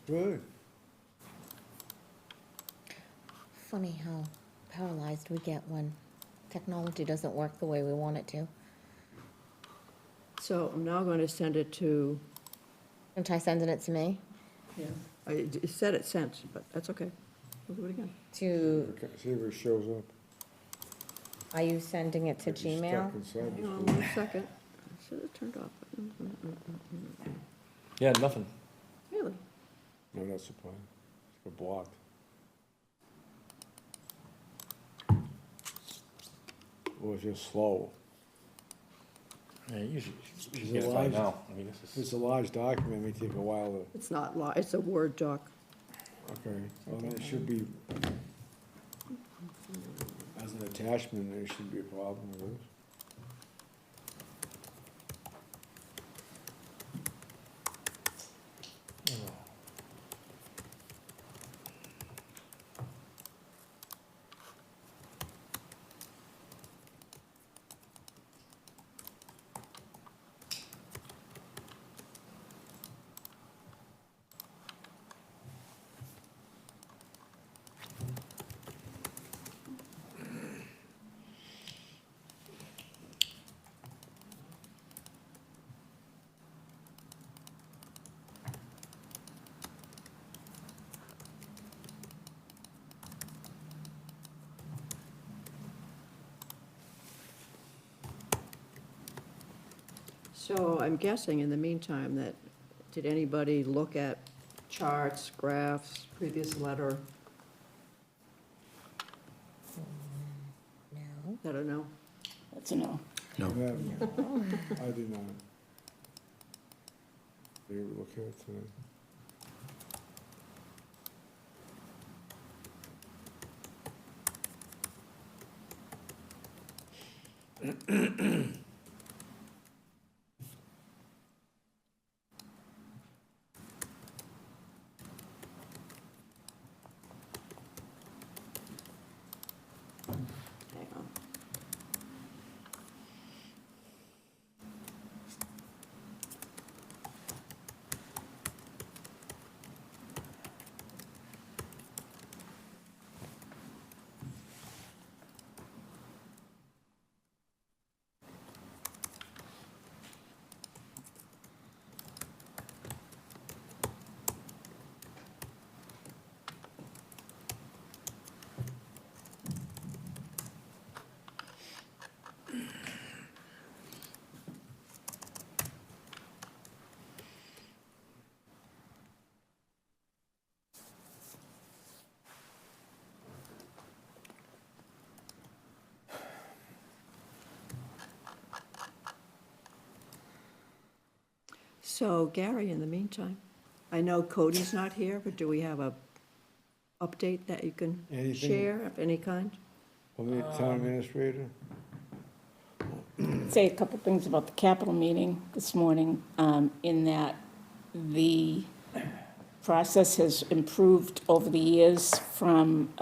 Good. Funny how paralyzed we get when technology doesn't work the way we want it to. So I'm now going to send it to, And try sending it to me, it said it sent, but that's okay. We'll do it again. to, Okay, see if it shows up. are you sending it to If you're Gmail? stuck inside Hang the on screen. 1 second. I should have turned off. yeah, nothing. Really? No, that's the plan. It's blocked. Or it's just slow. Yeah, usually, you Is should it get it by live? now. I mean, this If is, it's a large document, it may take a while to, It's not it's a Word doc. okay, well, then it should be, as an attachment, there shouldn't be a problem with this. So I'm guessing in the meantime that, did anybody look at charts, graphs, previous letter? No. I don't know. That's a no. No. I did not. They were looking at tonight. Hang on. So Gary, in the meantime, I know Cody's not here, but do we have a update that you can Anything- share of any kind? Well, the town administrator? Say a couple things about the capital meeting this morning, in that the process has improved over the years from,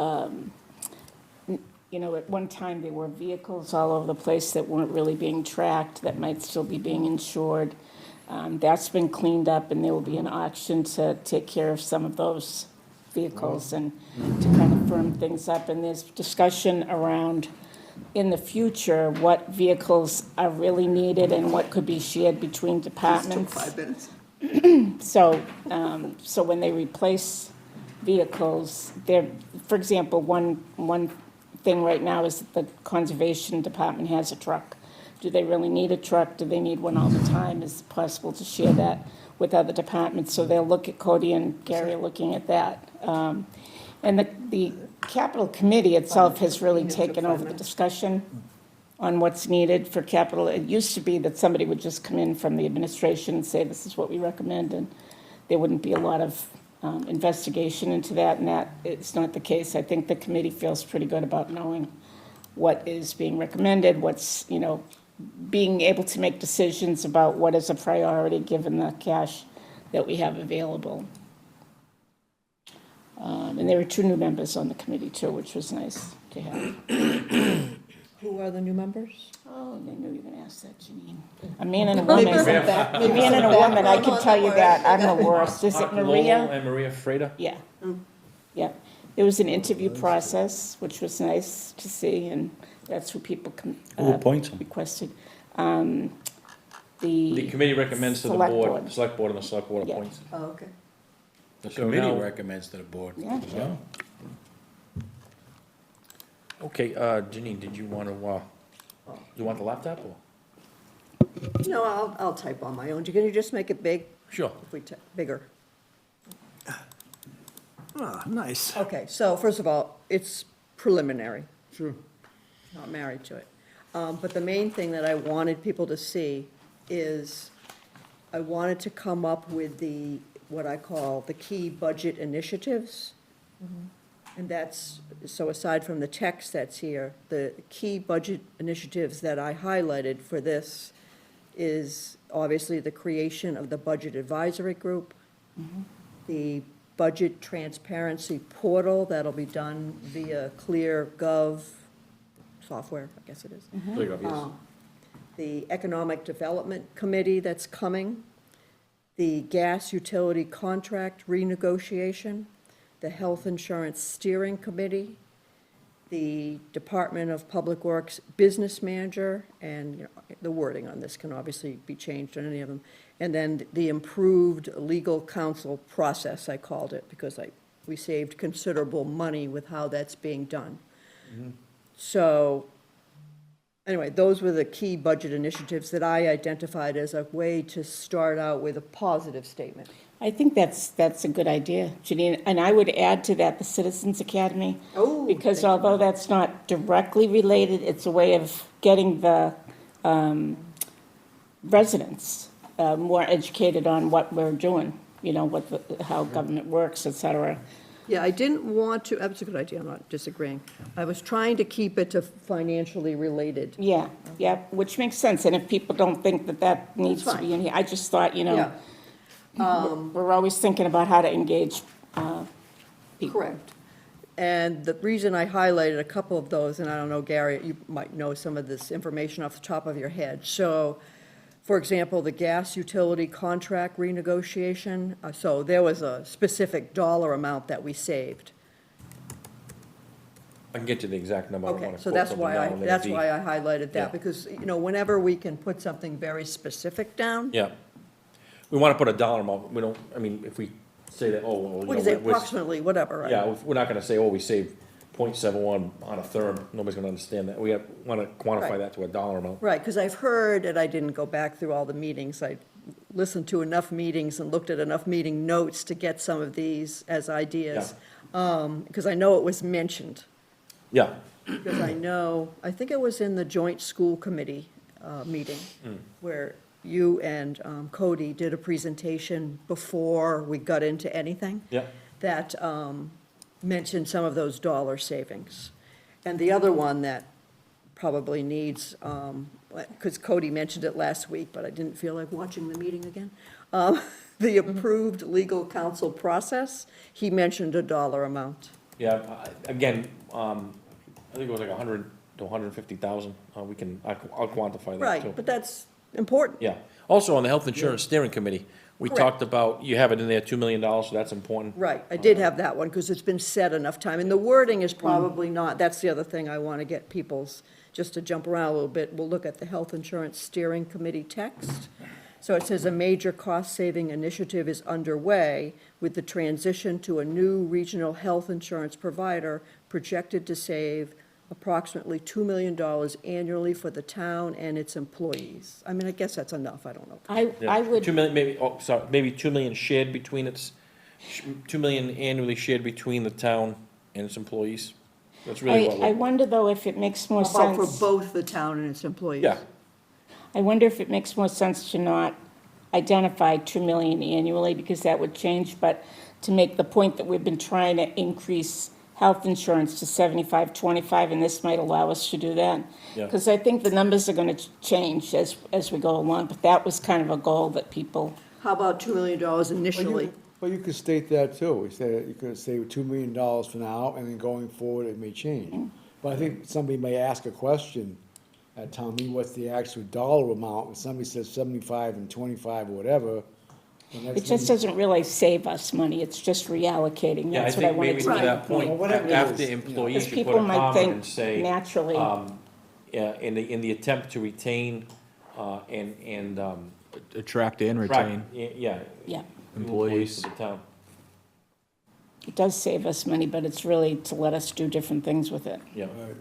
you know, at one time there were vehicles all over the place that weren't really being tracked, that might still be being insured. That's been cleaned up, and there will be an auction to take care of some of those vehicles and to kind of firm things up. And there's discussion around, in the future, what vehicles are really needed and what could be shared between departments. minutes. So, so when they replace vehicles, they're, for example, one thing right now is that the Conservation Department has a truck. Do they really need a truck? Do they need one all the time? Is it possible to share that with other departments? So they'll look at, Cody and Gary are looking at that. And the capital committee itself has really taken over the discussion on what's needed for capital. It used to be that somebody would just come in from the administration and say, this is what we recommend, and there wouldn't be a lot of investigation into that, and that it's not the case. I think the committee feels pretty good about knowing what is being recommended, what's, being able to make decisions about what is a priority given the cash that we have available. And there were 2 new members on the committee too, which was nice to have. Who are the new members? Oh, I knew you were gonna ask that, Janine. A man and a woman. A man and a woman, I can tell you that, I'm the worst. Is it Mark Lowell Maria? and Maria Freda? Yeah, yeah. There was an interview process, which was nice to see, and that's who people Who appoints them? requested. The committee recommends to the Select board, board. the select board, and the select board Yeah. appoints. Oh, okay. The So committee now- recommends to the board. Yeah. Yeah. Okay, Janine, did you want to, you want the laptop or? No, I'll type on my own. Can you just make it big? Sure. If we bigger. Ah, nice. Okay, so first of all, it's preliminary. Sure. Not married to it. But the main thing that I wanted people to see is I wanted to come up with what I call the key budget initiatives. And that's, so aside from the text that's here, the key budget initiatives that I highlighted for this is obviously the creation of the Budget Advisory Group, the Budget Transparency Portal, that'll be done via ClearGov software, I guess it is. There you go, yes. The Economic Development Committee that's coming, the Gas Utility Contract Renegotiation, the Health Insurance Steering Committee, the Department of Public Works Business Manager, and the wording on this can obviously be changed on any of them, and then the Improved Legal Counsel Process, I called it, because we saved considerable money with how that's being done. So, anyway, those were the key budget initiatives that I identified as a way to start out with a positive statement. I think that's a good idea, Janine, and I would add to that the Citizens Academy. Oh, Because although that's not directly related, it's a way of getting the residents more educated on what we're doing, how government works, et cetera. Yeah, I didn't want to, that was a good idea, I'm not disagreeing. I was trying to keep it to financially related. Yeah, which makes sense, and if people don't think that needs to be in here, I just thought, Yeah, we're always thinking about how to engage people. correct. And the reason I highlighted a couple of those, and I don't know, Gary, you might know some of this information off the top of your head. So, for example, the gas utility contract renegotiation, so there was a specific dollar amount that we saved. I can get you the exact number. I don't Okay, wanna so quote that's something why now and then that's be- why I highlighted Yeah. that, because, whenever we can put something very specific down. Yeah. We want to put a dollar amount, we don't, if we say that, We can say approximately, whatever, right? Yeah, we're not gonna say, we saved .71 on a third, nobody's gonna understand that, we wanna quantify Right. that to a dollar amount. Right, because I've heard, and I didn't go back through all the meetings, I listened to enough meetings and looked at enough meeting notes to get some of these as ideas. Because I know it was mentioned, Yeah, because I think it was in the joint school committee meeting, where you and Cody did a presentation before we got into anything. yeah, That mentioned some of those dollar savings. And the other one that probably needs, because Cody mentioned it last week, but I didn't feel like watching the meeting again, the approved legal counsel process, he mentioned a dollar amount. yeah, again, I think it was like 100 to 150,000, I'll quantify that too. Right, but that's important. Yeah, also on the Health Insurance Steering Committee, we Correct. talked about, you have it in there, $2 million, so that's important. Right, I did have that one, because it's been said enough time, and the wording is probably not, that's the other thing I want to get people's, just to jump around a little bit, we'll look at the Health Insurance Steering Committee text, So it says a major cost-saving initiative is underway with the transition to a new regional health insurance provider projected to save approximately $2 million annually for the town and its employees. I mean, I guess that's enough, I don't know. Yeah, I would, 2 million, maybe, oh, sorry, maybe 2 million shared between 2 million annually shared between the town and its employees. That's really what I we're, wonder though if it makes more About for sense. both the town and its employees. yeah, I wonder if it makes more sense to not identify 2 million annually, because that would change, but to make the point that we've been trying to increase health insurance to 75-25, and this might allow us to do that. Yeah. Because I think the numbers are gonna change as we go along, but that was kind of a goal that people, How about $2 million initially? But you could state that too. You could say $2 million for now, and then going forward, it may change. But I think somebody may ask a question at town meeting, what's the actual dollar amount? And somebody says 75 and 25 or whatever. the next it just meeting- doesn't really save us money, it's just reallocating, yeah, I that's what I think wanted maybe to to make. that point, Well, whatever it after is, you know. employees Because should people put a might comment think and say, naturally, yeah, in the attempt to retain, and, Attract and attract, retain. yeah. yeah, Employees to the town. it does save us money, but it's really to let us do different things with it. Yeah, Right.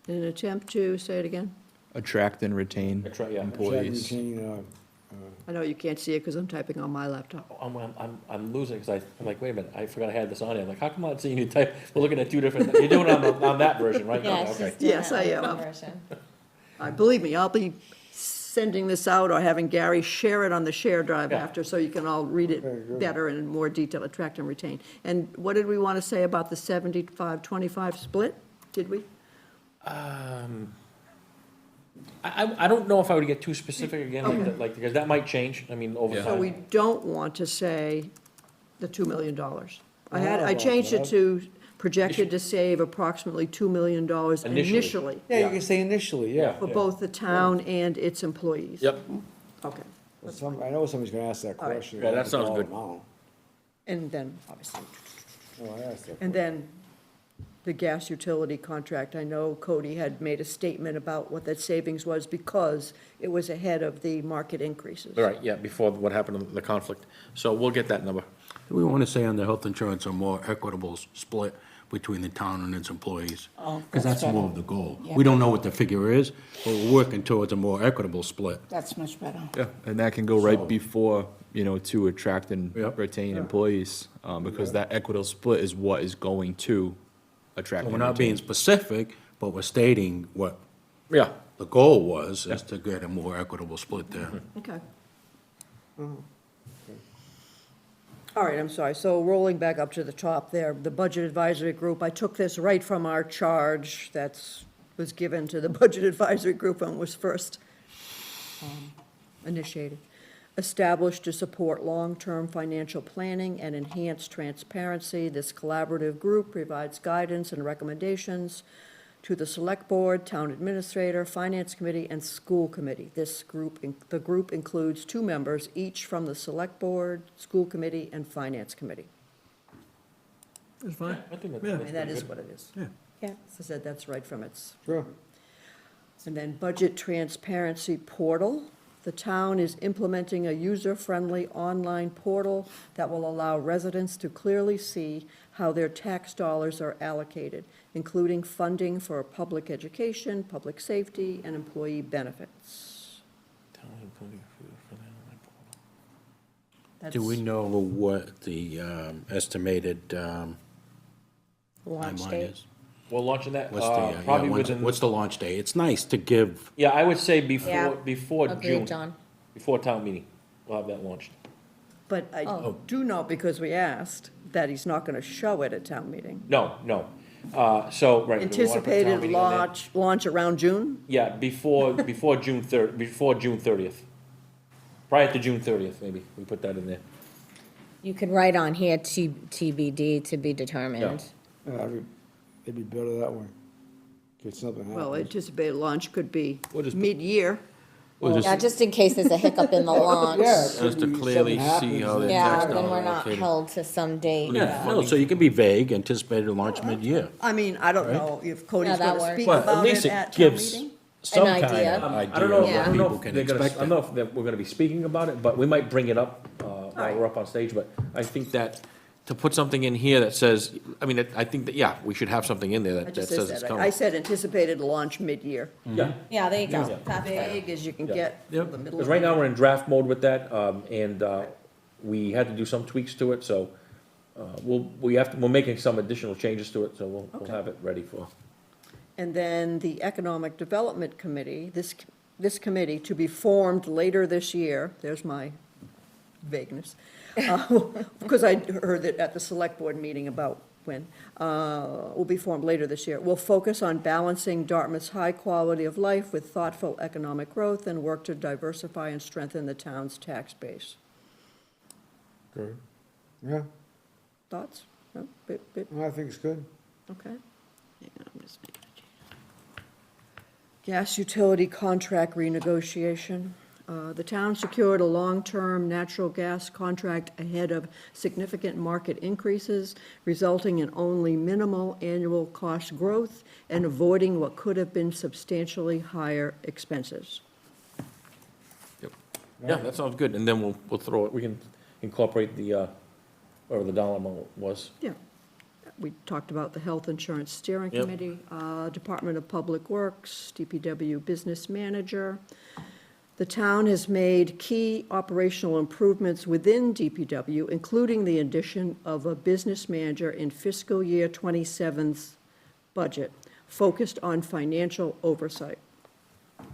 In an attempt to, say it again? Attract and retain Attract, yeah. employees. Retain, I know you can't see it because I'm typing on my laptop. I'm losing, because I'm like, wait a minute, I forgot I had this on here. I'm like, how come I'm not seeing you type? We're looking at two different, you're doing it on that version, right? Yeah, Okay. she's doing Yes, it on I the am. conversion. Believe me, I'll be sending this out or having Gary share it on the share drive Yeah. after, so you can all read Very it good. better and in more detail, attract and retain. And what did we want to say about the 75-25 split? Did we? I don't know if I would get too specific again, like, because that might change, I mean, over Yeah. So we time. don't want to say the $2 million. I Oh, changed it okay. to projected to save approximately $2 million initially yeah, you can say initially, yeah. for both the town and its employees. Yep, Okay. I know somebody's gonna ask that All right. question. Yeah, that about the sounds dollar good. amount. And then, obviously, Oh, I asked that. and then the gas utility contract. I know Cody had made a statement about what that savings was because it was ahead of the market increases. all right, yeah, before what happened, the conflict. So we'll get that number. We want to say on the health insurance, a more equitable split between the town and its employees. Oh, Because that's that's more better. of the goal. Yeah. We don't know what the figure is, but we're working towards a more equitable split. That's much better. Yeah, and that can go right So- before, to attract and Yep. retain employees, because that equitable split is what is going to attract We're and not being retain. specific, but we're stating what Yeah. the goal was, is to get a more equitable split there. Okay. All right, I'm sorry. So rolling back up to the top there, the Budget Advisory Group, I took this right from our charge was given to the Budget Advisory Group when it was first initiated. Established to support long-term financial planning and enhance transparency, this collaborative group provides guidance and recommendations to the Select Board, Town Administrator, Finance Committee, and School Committee. The group includes 2 members, each from the Select Board, School Committee, and Finance Committee. That's fine. I think that's Yeah. And that is what it is. Yeah. Yeah. As I said, that's right from its. Sure. And then Budget Transparency Portal. The town is implementing a user-friendly online portal that will allow residents to clearly see how their tax dollars are allocated, including funding for public education, public safety, and employee benefits. Do we That's- know what the estimated Launch timeline date. is? We're launching that, What's the, probably when's- within, what's the launch day? It's nice to give, yeah, I would say Yeah. before June. Agreed, John. Before town meeting, we'll have that launched. But I Oh. do know, because we asked, that he's not going to show it at town meeting. No, no. So, right. do we wanna put town Anticipated meeting on there? launch around June? Yeah, before June 30th. Prior to June 30th, maybe, we put that in there. You could write on here TBD, to be determined. Yeah, it'd be better that way. Get something happen. Well, anticipated launch could be What is- mid-year. Yeah, just in case there's a hiccup in the launch. Yeah, it Just could to be clearly something see how happens, the Yeah, tax then dollar we're not allocated. held to some date. Yeah, no, so you can be vague, anticipated launch mid-year. I mean, I don't know if Cody's Yeah, that going to works. speak Well, at about least it it at town gives- meeting. some kind idea. of I don't idea know, of I what don't know people if can they're gonna, I expect. don't know if we're gonna be speaking about it, but we might bring it up, while we're up on stage, but I think that to put something in here that says, I mean, I think that, yeah, we should have something in there I that just says said it's that. coming. I said anticipated launch mid-year. Yeah. Yeah, there you go. Yeah. That's better. Vague as you can Yeah. get, Yep, the middle because of right the now, year. we're in draft mode with that, and we had to do some tweaks to it, so we're making some additional changes to it, so we'll Okay. have it ready for. And then the Economic Development Committee, this committee to be formed later this year, there's my vagueness, because I heard that at the select board meeting about when, will be formed later this year, will focus on balancing Dartmouth's high quality of life with thoughtful economic growth and work to diversify and strengthen the town's tax base. Yeah, Thoughts? No? I think it's good. Okay. Hang on, I'm just making a change. Gas utility contract renegotiation. The town secured a long-term natural gas contract ahead of significant market increases, resulting in only minimal annual cost growth and avoiding what could have been substantially higher expenses. Yeah, that sounds good, and then we'll throw it, we can incorporate the, whatever the dollar amount was. Yeah. We talked about the Health Insurance Steering Yep. Committee, Department of Public Works, DPW Business Manager. The town has made key operational improvements within DPW, including the addition of a business manager in fiscal year 27's budget, focused on financial oversight.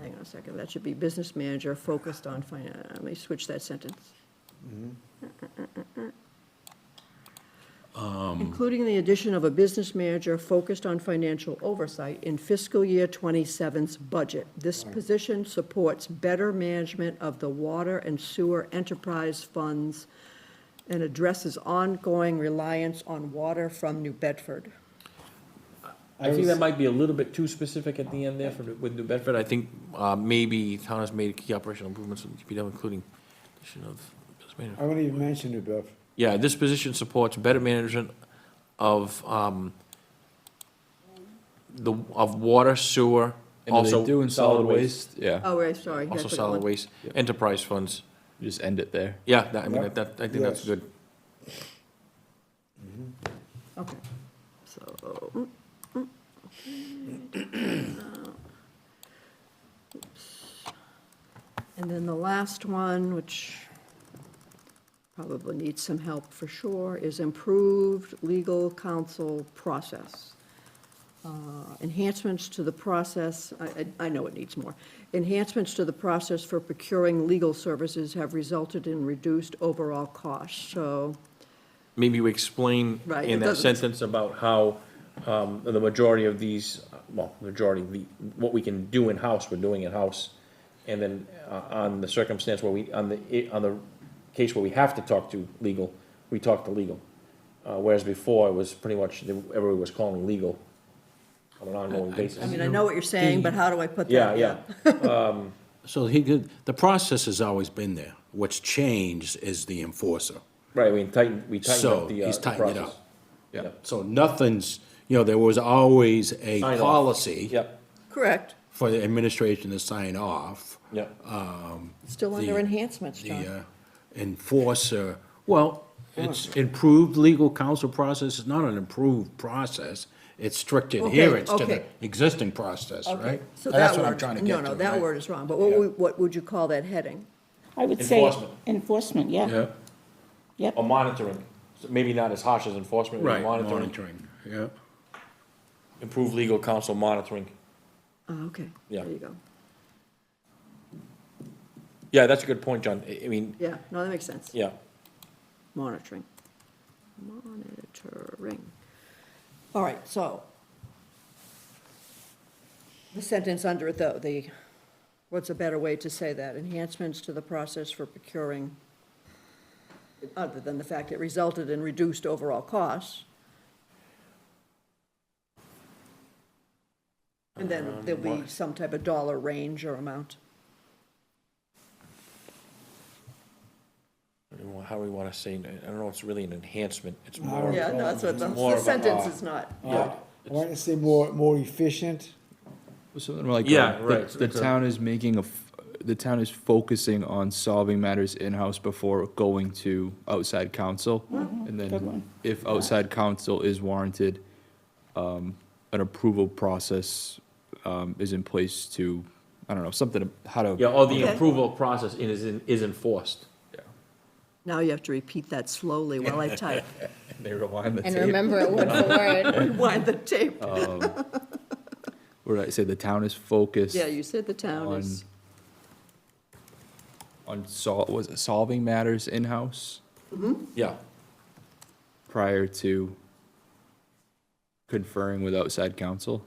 Hang on a second, that should be business manager focused on let me switch that sentence. Including the addition of a business manager focused on financial oversight in fiscal year 27's budget. This position supports better management of the water and sewer enterprise funds and addresses ongoing reliance on water from New Bedford. I think that might be a little bit too specific at the end there with New Bedford. I think maybe town has made key operational improvements with DPW, including addition of business manager. I wouldn't even mention it, Beth. Yeah, this position supports better management of water, sewer, And are also they doing solid waste? Yeah, Oh, right, sorry. Also that's what solid it waste, enterprise funds. just end it there. Yeah, I mean, Yep. I think that's Yes. good. was. Okay, so. And then the last one, which probably needs some help for sure, is improved legal counsel process. Enhancements to the process, I know it needs more. Enhancements to the process for procuring legal services have resulted in reduced overall costs, so, Maybe we explain Right, in it that doesn't- sentence about how the majority of these, what we can do in-house, we're doing in-house. And then on the circumstance where on the case where we have to talk to legal, we talk to legal. Whereas before, it was pretty much, everybody was calling legal on an ongoing basis. I mean, I know what you're saying, but how do I put Yeah, that? yeah. So the process has always been there. What's changed is the enforcer. Right, we tightened So up the he's tightened it process. up. Yeah. So nothing's, there was always a Sign off. policy Yep, Correct, for the administration to sign off. yep. still under The- enhancements, John. The enforcer, well, it's improved legal counsel process, it's not an improved process, it's strict Okay, adherence to the okay. existing process, Okay, right? so That's that what I'm word, trying to get to, no, that right? word is wrong, but Yeah. what would you call that heading? I would say Enforcement. enforcement, yeah, Yeah, yep. Or monitoring, so maybe not as harsh as enforcement, maybe right, monitoring. monitoring, yeah. Improve legal counsel monitoring. Oh, okay, Yeah. there you go. Yeah, that's a good point, John. I mean, Yeah, no, that makes sense. yeah. Monitoring. All right, so. The sentence under it, though, what's a better way to say that? Enhancements to the process for procuring, other than the fact it resulted in reduced overall costs. And then there'll be some type of dollar range or amount. How do we want to say, I don't know, it's really an enhancement. It's I more, don't Yeah, no, that's what, more the of a, sentence is not. yeah. I want to say more efficient. Something like, Yeah, the- right. The town is the town is focusing on solving matters in-house before going to outside counsel. And Good then one. if outside counsel is warranted, an approval process, is in place to, I don't know, something, how to. Yeah, or the Okay. approval process is enforced. Now you have to repeat that slowly while I type. They rewind the And tape. remember it word for word. Rewind the tape. What did I say? The town is focused. Yeah, you said the town is, Was it solving matters in-house Yeah, prior to conferring with outside counsel?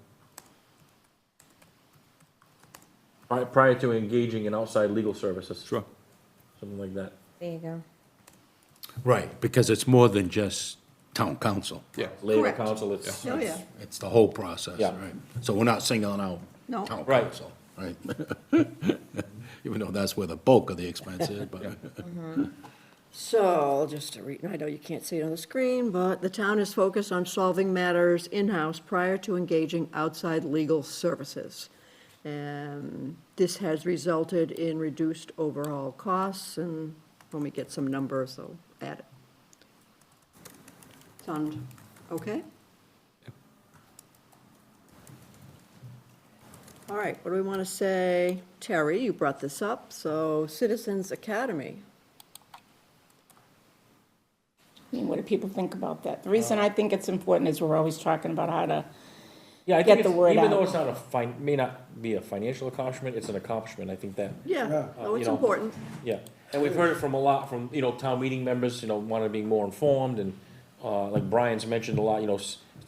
prior to engaging in outside legal services. Sure. Something like that. There you go. Right, because it's more than just town council. Yeah. Labor Correct. council, it's, oh, yeah. It's the whole process, Yeah. right? So we're not singling out No. town Right. council, right? Even though that's where the bulk of the expense is, but. So, just to read, I know you can't see it on the screen, but the town is focused on solving matters in-house prior to engaging outside legal services. And this has resulted in reduced overall costs, and when we get some numbers, I'll add it. Sound okay? All right, what do we want to say? Terry, you brought this up, so Citizens Academy. I mean, what do people think about that? The reason I think it's important is we're always talking about how to, yeah, I Get think the it's, word even out. though it's not may not be a financial accomplishment, it's an accomplishment, I think that, Yeah, oh, you it's know, important. yeah. And we've heard it from a lot, from, town meeting members, want to be more informed, and, like Brian's mentioned a lot,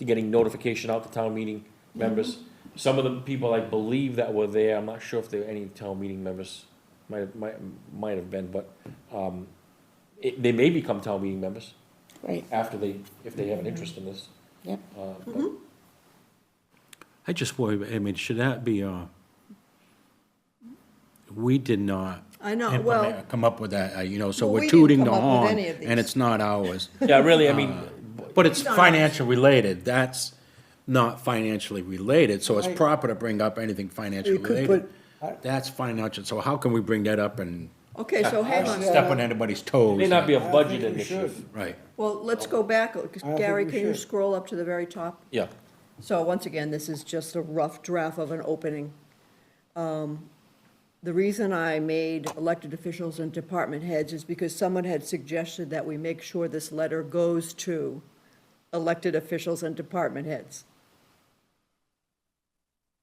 getting notification out to town meeting members. Some of the people I believe that were there, I'm not sure if there were any town meeting members, might have been, but, they may become town meeting members right, after if they have an interest in this. yep. But- I just worry, I mean, should that be, we did not. I know, implement- well- Come up with that, so Well, we're we didn't tooting the come up with horn, any of these. and it's not ours. Yeah, really, I mean, But it's financial related, that's not financially related, so it's proper to bring up anything financially You could related. put- That's financial, so how can we bring that up and Okay, so hang on. step on anybody's toes? it may not be a I budget think we initiative. should. Right. Well, let's go back. think Gary, we can you should. scroll up to the very top? Yeah, So once again, this is just a rough draft of an opening. The reason I made elected officials and department heads is because someone had suggested that we make sure this letter goes to elected officials and department heads.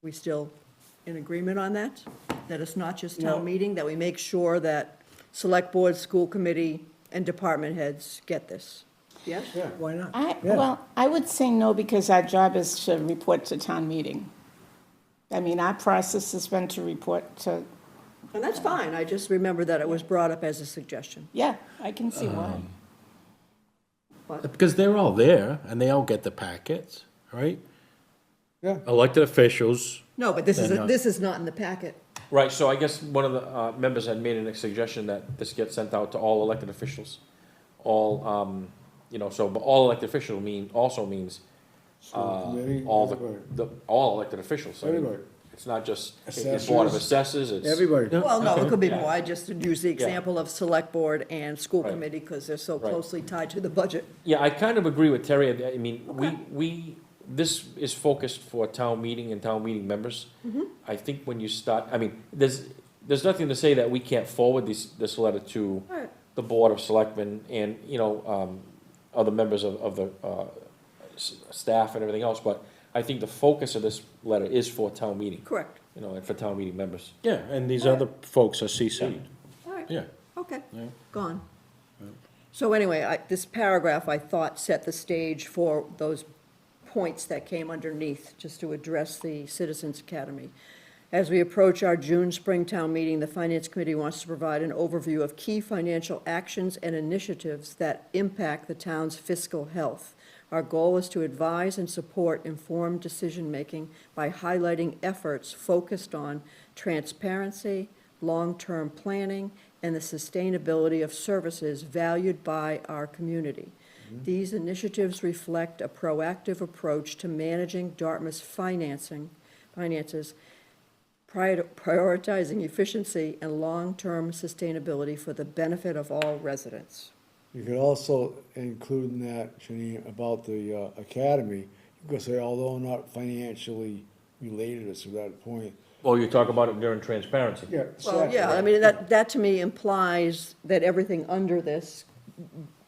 We still in agreement on that? That it's not just town meeting, that we make sure that select board, school committee, and department heads get this? Yes? Why not? Well, I would say no, because our job is to report to town meeting. I mean, our process has been to report to, And that's fine, I just remember that it was brought up as a suggestion. yeah, I can see why. Because they're all there, and they all get the packets, right? Yeah. Elected officials, No, but this is, Then not. this is not in the packet. right, so I guess one of the members had made a suggestion that this get sent out to all elected officials. All, but all elected official also means, School committee, all everybody. all elected officials. I mean, Everybody. It's not just the Board of Assessors, it's. Everybody. Well, no, it could be Yeah. more, I just used the example of select board and school Right. committee, because they're so Right. closely tied to the budget. Yeah, I kind of agree with Terry. I mean, Okay. this is focused for town meeting and town meeting members. I think when you start, I mean, there's nothing to say that we can't forward this letter to Right. the Board of Selectmen and, other members of the, staff and everything else, but I think the focus of this letter is for town meeting, Correct. and for town meeting members. yeah, and these other folks are CC'd, All right. yeah. Okay, gone. So anyway, this paragraph, I thought, set the stage for those points that came underneath, just to address the Citizens Academy. As we approach our June Springtown meeting, the Finance Committee wants to provide an overview of key financial actions and initiatives that impact the town's fiscal health. Our goal is to advise and support informed decision-making by highlighting efforts focused on transparency, long-term planning, and the sustainability of services valued by our community. These initiatives reflect a proactive approach to managing Dartmouth's finances prioritizing efficiency and long-term sustainability for the benefit of all residents. You could also include in that, Janine, about the academy, you could say, although not financially related us to that point. Well, you talk about it during transparency. Yeah. Well, yeah, I mean, that to me implies that everything under this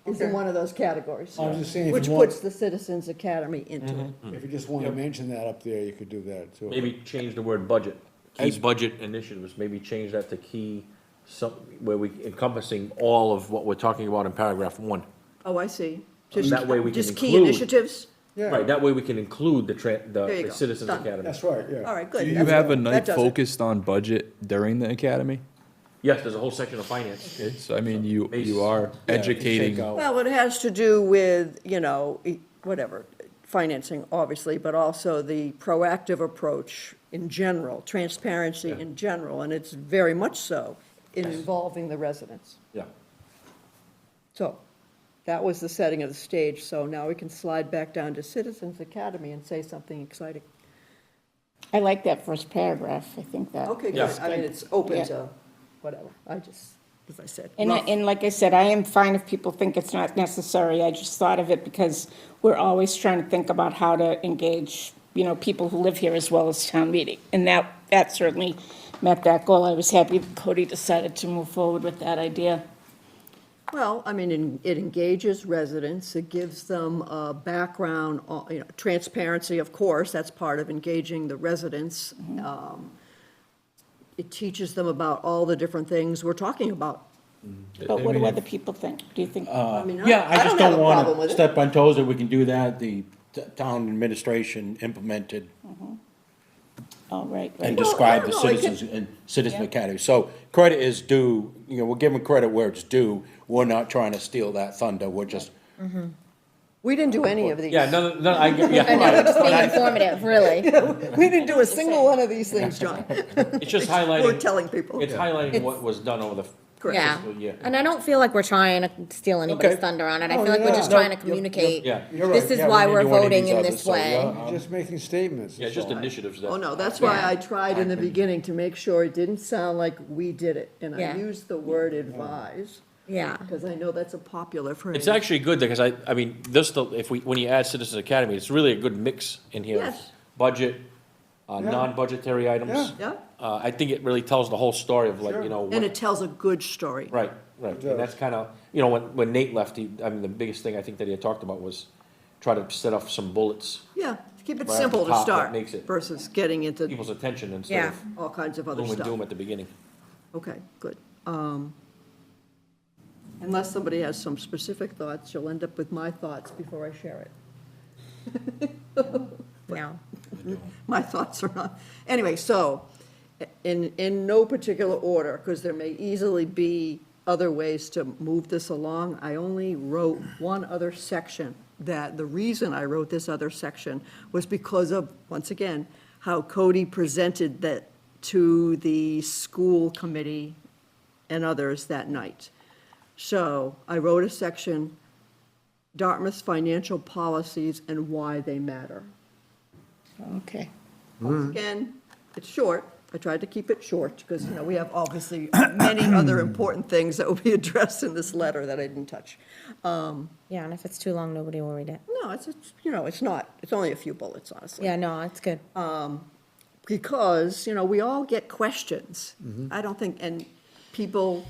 is in one of those categories. I'm just saying, if Which you want- puts the Citizens Academy into it. If you just want to mention that up there, you could do that too. Maybe change the word budget, key budget initiatives, maybe change that to key, where we encompassing all of what we're talking about in paragraph 1. Oh, I see. That way we can Just key include- initiatives? Yeah. Right, that way we can include There you the go. Citizens Done. Academy. That's right, yeah. All right, good. Do you That's have a good. night That does it. focused on budget during the academy? Yes, there's a whole section of finance. It's, I mean, you Base- are Yeah, educating. take out- Well, it has to do with, whatever, financing, obviously, but also the proactive approach in general, transparency in general, and it's very much so in involving the residents. Yeah. So, that was the setting of the stage, so now we can slide back down to Citizens Academy and say something exciting. I like that first paragraph, I think that. Okay, good, Yes. I mean, it's open Yeah. to whatever, I just, as I said. And, rough. and like I said, I am fine if people think it's not necessary. I just thought of it because we're always trying to think about how to engage, people who live here as well as town meeting. And that certainly met that goal. I was happy that Cody decided to move forward with that idea. Well, I mean, it engages residents, it gives them a background, transparency, of course, that's part of engaging the residents. It teaches them about all the different things we're talking about. But what do other people think? Do you think? I mean, Yeah, I just have don't a problem want with to it. step on toes that we can do that, the town administration implemented Oh, right, and right. describe I the don't know, it citizens and Citizen Academy. So credit is due, we're giving credit where it's due. We're not trying to steal that thunder, we're just, We didn't do any of these. Yeah, no, I, yeah, I know, right. it's being informative, really. We didn't do a single one of these things, John. It's just We're highlighting, telling people. it's highlighting what was done over the Yeah, fiscal year. and I don't feel like we're trying to steal anybody's Okay. thunder on it. I Oh, feel like we're yeah. just No, trying to communicate, Yeah, You're this right, is yeah, why we we're do any of voting these in others, this so, way. yeah. You're just making statements. yeah, that's just all. initiatives that. Oh, no, that's why Yeah. I tried in the beginning to make sure it didn't sound like we did it. And I Yeah. used the word advise, Yeah, because I know that's a popular phrase. It's actually good, because I mean, when you add Citizens Academy, it's really a good mix in here. Yes. Budget, Yeah. non-budgetary items. Yeah. Yeah, I think it really tells the whole story of like, Sure. what. and it tells a good story. Right, right, It does. and that's kind of, when Nate left, the biggest thing I think that he had talked about was try to set off some bullets, Yeah, keep it Right off simple the to top that start makes it- versus getting into people's attention instead Yeah. of all kinds of other gloom and stuff. doom at the beginning. Okay, good. Unless somebody has some specific thoughts, you'll end up with my thoughts before I share it. no. My thoughts are not, anyway, so, in no particular order, because there may easily be other ways to move this along, I only wrote one other section, that the reason I wrote this other section was because of, once again, how Cody presented that to the school committee and others that night. So, I wrote a section, Dartmouth's financial policies and why they matter. Okay. Once again, it's short. I tried to keep it short because, we have obviously many other important things that will be addressed in this letter that I didn't touch. Yeah, and if it's too long, nobody will read it. No, it's not. It's only a few bullets, honestly. Yeah, no, it's good. Because, we all get questions. I don't think, and people,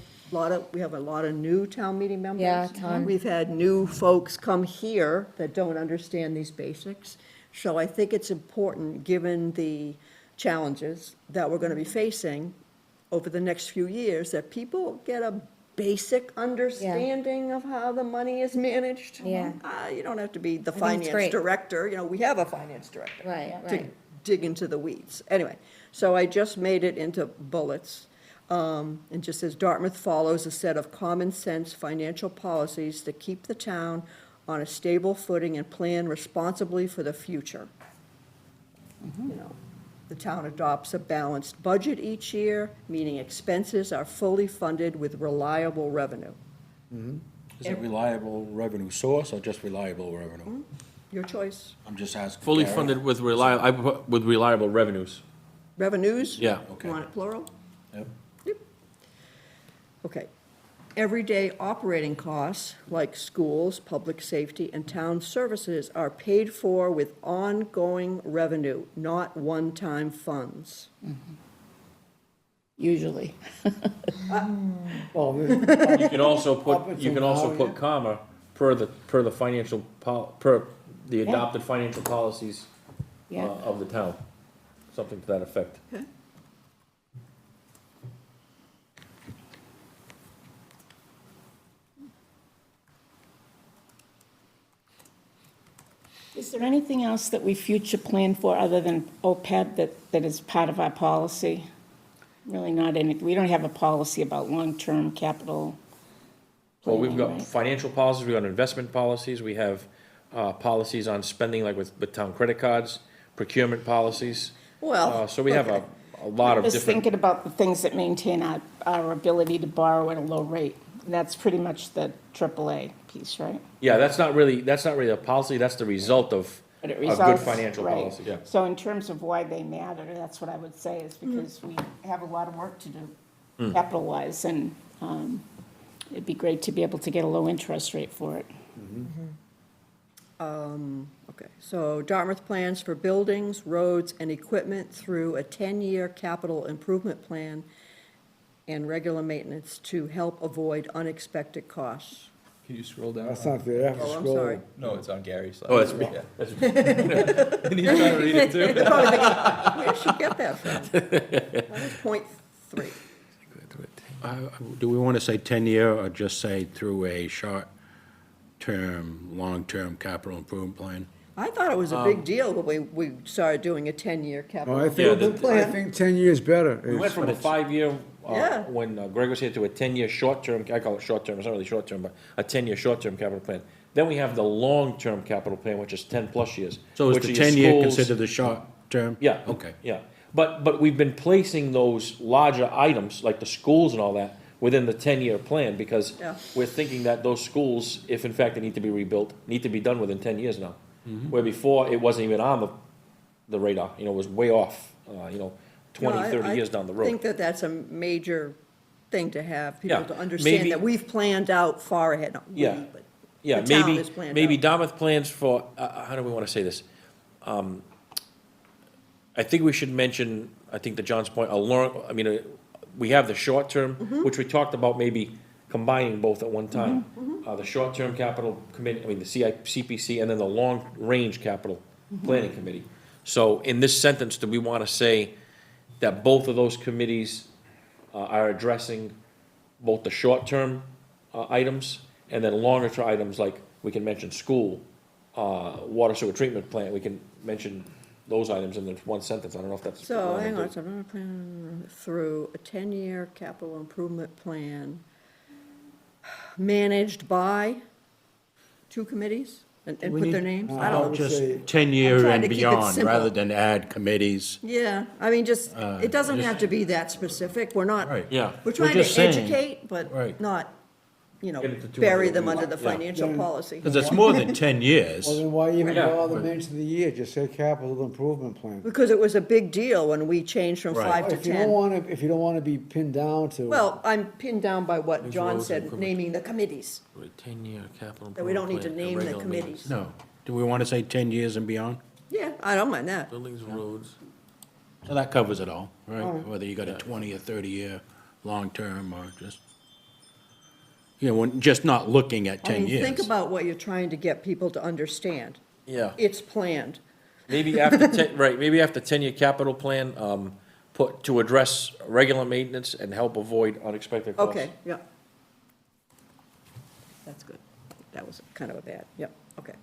we have a lot of new town meeting members. Yeah, a ton. We've had new folks come here that don't understand these basics. So I think it's important, given the challenges that we're going to be facing over the next few years, that people get a basic understanding of how the money is managed. Yeah. You don't have to be the think it's finance great. director, we have a finance director. Right, To right. dig into the weeds. Anyway, so I just made it into bullets. And just says Dartmouth follows a set of common sense financial policies to keep the town on a stable footing and plan responsibly for the future. The town adopts a balanced budget each year, meaning expenses are fully funded with reliable revenue. is it reliable revenue source or just reliable revenue? Your choice. I'm just asking. Fully Gary. funded with reliable revenues. revenues? Yeah. You want it plural? Yep. Yep. Okay. Everyday operating costs, like schools, public safety, and town services, are paid for with ongoing revenue, not one-time funds. Usually. Well, You can also Up put, you until can also now, put yeah. comma, per the financial, per the adopted financial policies Yeah. of the town, something to that effect. Okay. Is there anything else that we future plan for other than OPEB that is part of our policy? Really not any, we don't have a policy about long-term capital. Well, we've planning, got right? financial policies, we've got investment policies, we have, policies on spending, like with town credit cards, procurement policies. Well, So we have okay. a lot of Just different, thinking about the things that maintain our ability to borrow at a low rate. And that's pretty much the AAA piece, right? yeah, that's not really a policy, that's the result of But it a good results, financial right. policy, yeah. So in terms of why they matter, that's what I would say, is because we have a lot of work to do, capital-wise, and it'd be great to be able to get a low interest rate for it. Okay, so Dartmouth plans for buildings, roads, and equipment through a 10-year capital improvement plan and regular maintenance to help avoid unexpected costs. Can you scroll down? that's not there, you have to Oh, I'm scroll. sorry. No, it's on Gary's slide. Oh, that's me. Yeah. That's And he's trying to read it too. You're probably thinking, where did she get that from? That was point 3. Do we want to say 10-year or just say through a short-term, long-term capital improvement plan? I thought it was a big deal when we started doing a 10-year capital Well, I improvement think, I plan. think 10 years better. We went from a 5-year, Yeah. when Greg was here, to a 10-year short-term, I call it short-term, it's not really short-term, but a 10-year short-term capital plan. Then we have the long-term capital plan, which is 10-plus years. So is which the are your 10-year schools. considered the short-term? Yeah. Okay. Yeah, but we've been placing those larger items, like the schools and all that, within the 10-year plan, because Yeah. we're thinking that those schools, if in fact they need to be rebuilt, need to be done within 10 years now. Mm-hmm. Where before, it wasn't even on the radar, it was way off, 20, 30 years down the I road. think that that's a major thing to have, people Yeah, to understand maybe- that we've planned out far ahead. Not we, Yeah. but Yeah, the town maybe, has planned maybe out. Dartmouth plans for, how do we wanna say this? I think we should mention, I think to John's point, we have the short term, Mm-hmm. which we talked about maybe combining both at one time. The short-term capital committee, the CPC, and then the long-range capital Mm-hmm. planning committee. So in this sentence, do we wanna say that both of those committees are addressing both the short-term items and then longer-term items, like we can mention school, water sewer treatment plant, we can mention those items in the one sentence, I don't know if that's. what we So, wanna hang do. on, so I'm gonna plan through a 10-year capital improvement plan managed by 2 committees and We put their need- names? I I don't know. would Just say- 10-year I'm trying and to keep it beyond, simple. rather than add committees. Yeah, I mean, just, it doesn't just- have to be that specific, we're not, Right. Yeah. we're We're trying to just saying- educate, but Right. not, Get into too bury much them of it. under the Yeah. financial Yeah. policy. Because it's more than 10 years. Well, then why even Yeah. bother mention the year, just say capital improvement plan. Because it was a big deal when we changed from Right. 5 to If you don't 10. wanna, if you don't wanna be pinned down to. Well, I'm pinned down by what John roads said, improvement. naming the committees, For a 10-year capital. that we don't need to improvement name plan the and regular committees. No. Do we want to say 10 years and beyond? Yeah, I don't mind that. Buildings, roads. So that covers it all, right? Whether you got a 20 or 30-year, long-term, or just, just not looking at I 10 mean, years. think about what you're trying to get people to understand. Yeah, It's planned. maybe after 10, right, maybe after 10-year capital plan, put to address regular maintenance and help avoid unexpected costs. Okay, yeah. That's good. That was kind of a bad, yep, okay.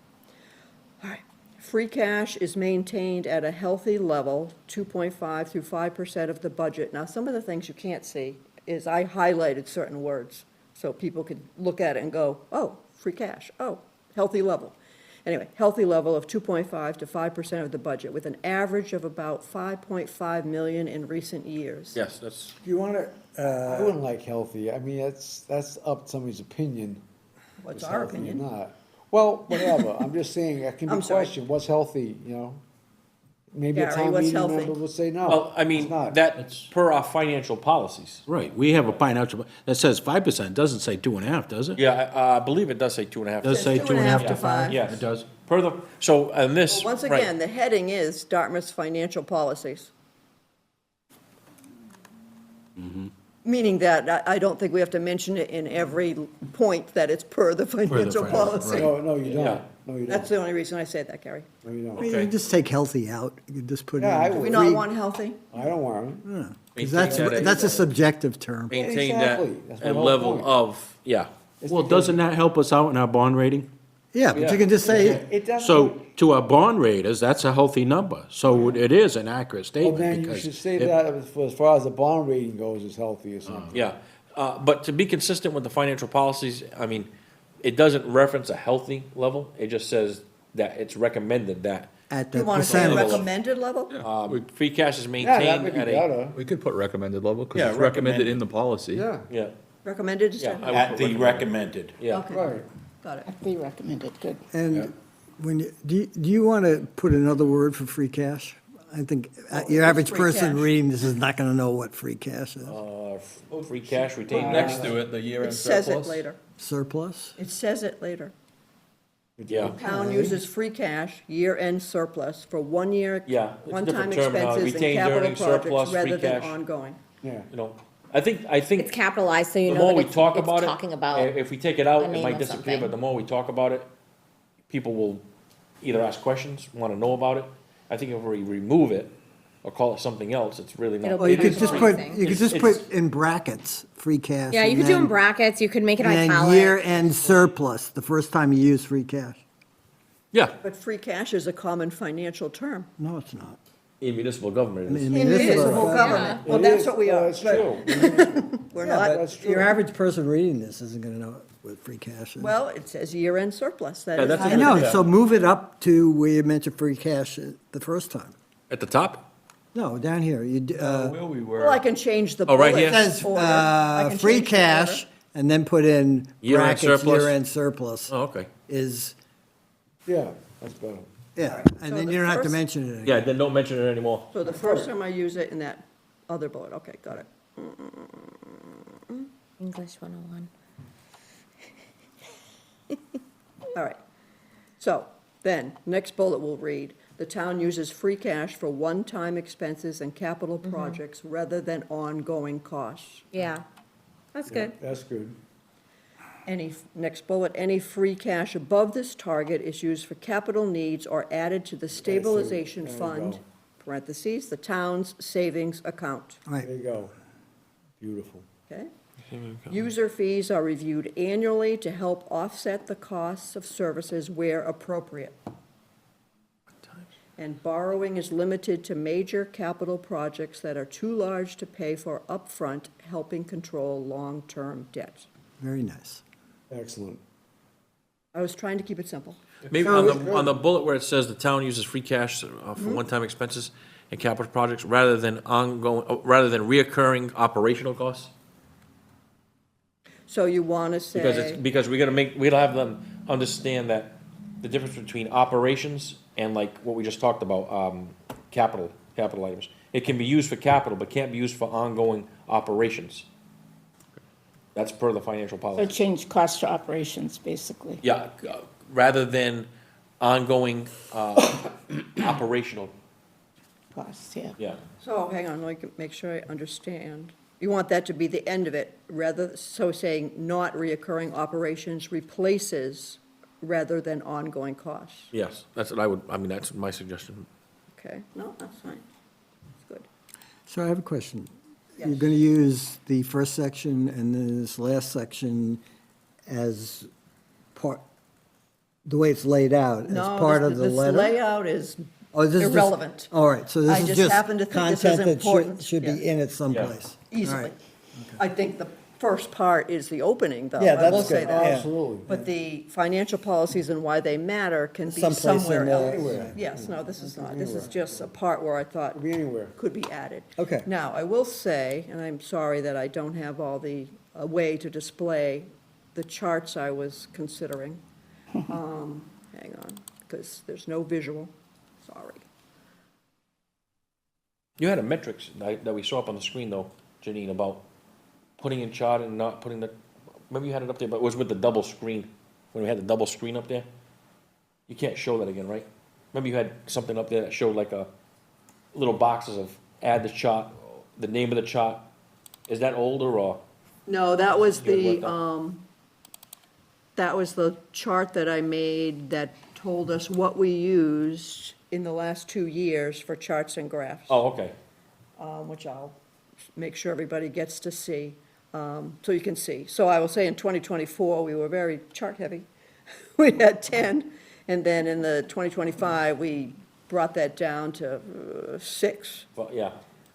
All right. Free cash is maintained at a healthy level, 2.5 through 5% of the budget. Now, some of the things you can't see is I highlighted certain words, so people could look at it and go, oh, free cash, oh, healthy level. Anyway, healthy level of 2.5 to 5% of the budget, with an average of about 5.5 million in recent years. Yes, that's, Do you want to, I wouldn't like healthy, I mean, that's up to somebody's opinion. What's what's our healthy or opinion? Not. Well, whatever, I'm just saying, that can be I'm sorry. questioned, what's healthy, you know? maybe a Gary, town what's meeting healthy? member will say no. Well, I it's mean, not. that, per our financial policies. Right, we have a financial, that says 5%, doesn't say 2.5, does it? Yeah, I believe it does say 2.5. Does say 2.5 to 2.5 5. Yes. It does. Per the, so, and this, Once right. again, the heading is Dartmouth's financial policies. Meaning that I don't think we have to mention it in every point that it's per the financial financial, policy. No, you Yeah. don't. No, you That's don't. the only reason I say that, Gary. No, you I don't. mean, you can just take healthy out, you can just put in. Yeah, I Do we would. not want healthy? I don't want it. Because Maintain that's a subjective term. Maintain that, Exactly. That's my a whole level point. of, yeah. Well, doesn't that help us out in our bond rating? Yeah, but Yeah. you can just say, It doesn't. So to our bond raters, that's a healthy number. So it is an accurate Well, statement then you because should say it- that as far as the bond rating goes, is healthy or something. Yeah, but to be consistent with the financial policies, I mean, it doesn't reference a healthy level, it just says that it's recommended that, at Do you the want to say percentage. recommended level? free cash is Yeah, that maintained would be at a, better. We could put recommended level, because Yeah, it's recommended recommended. in the policy. Yeah, yeah, Recommended, is yeah. that? I would At put the recommended. recommended. Yeah, Okay, right. got it. Be recommended, good. And when, do you want to put another word for free cash? I think your it's average free person cash. reading this is not going to know what free cash is. free cash retained Next earnings, to it, the year-end It says it surplus. later. Surplus? It says it later. yeah, Town uses free cash, year-end surplus for 1 year. Yeah, it's One-time different terminology. expenses and Retained capital earnings, surplus, projects rather free than cash. ongoing. Yeah. you know, I think, It's capitalized, so you the know more that we it's talk about it, talking about. if we take it out, a it name might of disappear, but something. the more we talk about it, people will either ask questions, wanna know about it. I think if we remove it, or call it something else, it's really not. It'll Well, you It could is just put, confusing. you could just It's- put in brackets, free cash. Yeah, you and could do in then- brackets, you could make it And then italic. year-end surplus, the first time you use free cash. Yeah, But free cash is a common financial term. No, it's not. in municipal government, I it is. mean, In municipal it's- government, well, It that's is. what we Well, are. That's true. We're Yeah, not, but That's true. your average person reading this isn't going to know what free cash is. well, it says year-end surplus, that Yeah, is. that's I know, so move it up to where you mentioned free cash the first time. At the top? No, down here, you, Where we were. Well, I can change the Oh, right bullet here? says, order. I can free change the cash, order. and then put in Year-end brackets, surplus? year-end surplus Oh, okay. is, Yeah, that's better. yeah, and So then the you don't have to first- mention it again. Yeah, then don't mention it anymore. So the first time I use it in that other bullet, okay, got it. English 101. All right. So then, next bullet will read, the town uses free cash for one-time expenses and capital projects rather than ongoing costs. Yeah, that's good. That's good. Next bullet, any free cash above this target is used for capital needs or added to the stabilization There you fund, go. parentheses, the town's savings account, Right, There you go. Beautiful. okay? User fees are reviewed annually to help offset the costs of services where appropriate. And borrowing is limited to major capital projects that are too large to pay for upfront, helping control long-term debt. very nice. Excellent. I was trying to keep it simple. Maybe on the bullet where it says the town uses free cash for one-time expenses and capital projects rather than rather than reoccurring operational costs? So you want to Because it's, say, because we gotta have them understand that the difference between operations and like what we just talked about, capital items. It can be used for capital, but can't be used for ongoing operations. That's per the financial So policy. change cost to operations, basically. Yeah, rather than ongoing, operational, Costs, yeah. yeah. so hang on, let me make sure I understand. You want that to be the end of it, rather, so saying not reoccurring operations replaces rather than ongoing costs. Yes, that's what I would, I mean, that's my suggestion. Okay, no, that's fine. That's good. So I have a question. You're Yes. going to use the first section and then this last section as part, the way it's laid out, as No, part this- of the this letter? layout is Oh, this is just- irrelevant. All right, so this I is just just happen to think this is content that important, should be yeah. in it someplace. All easily. right. I think the first part is the opening, though. Yeah, I will that's say good. that. Yeah. Absolutely. But the financial policies and why they matter can be Someplace somewhere in there. else. Anywhere. Yes, no, this is not. This is just a part where I thought Could be anywhere. could be added. Okay. Now, I will say, and I'm sorry that I don't have all the, a way to display the charts I was considering. Hang on, because there's no visual, sorry. You had a metrics that we saw up on the screen though, Janine, about putting in chart and not putting the, maybe you had it up there, but it was with the double screen, when we had the double screen up there. You can't show that again, right? Remember you had something up there that showed like a, little boxes of add the chart, the name of the chart. Is that older or? No, that was You had the, worked on- that was the chart that I made that told us what we used in the last 2 years for charts and graphs. Oh, okay. Which I'll make sure everybody gets to see, so you can see. So I will say in 2024, we were very chart-heavy. We had 10, and then in the 2025, we brought that down to 6. Well, yeah.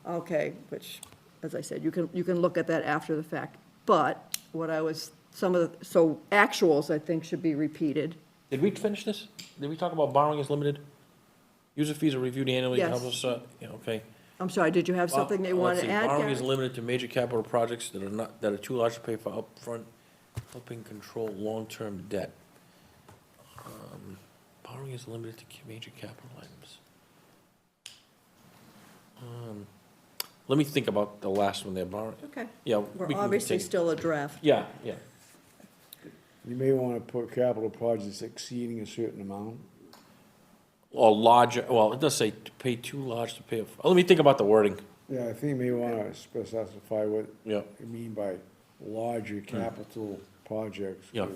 Okay, which, as I said, you can look at that after the fact. But what I was, so actuals, I think, should be repeated. Did we finish this? Did we talk about borrowing is limited? User fees are reviewed annually. Yes. Helps us, yeah, okay. I'm sorry, did you have something that you Let's wanted see, to add, borrowing is Gary? limited to major capital projects that are too large to pay for upfront, helping control long-term debt. Borrowing is limited to major capital items. Let me think about the last one there, borrowing. Okay. Yeah. We're we can obviously take- still a draft. Yeah, yeah. You may wanna put capital projects exceeding a certain amount. Or larger, well, it does say to pay too large to pay, let me think about the wording. Yeah, I think you may wanna specify what Yeah. you mean by larger capital projects. Yeah. 'cause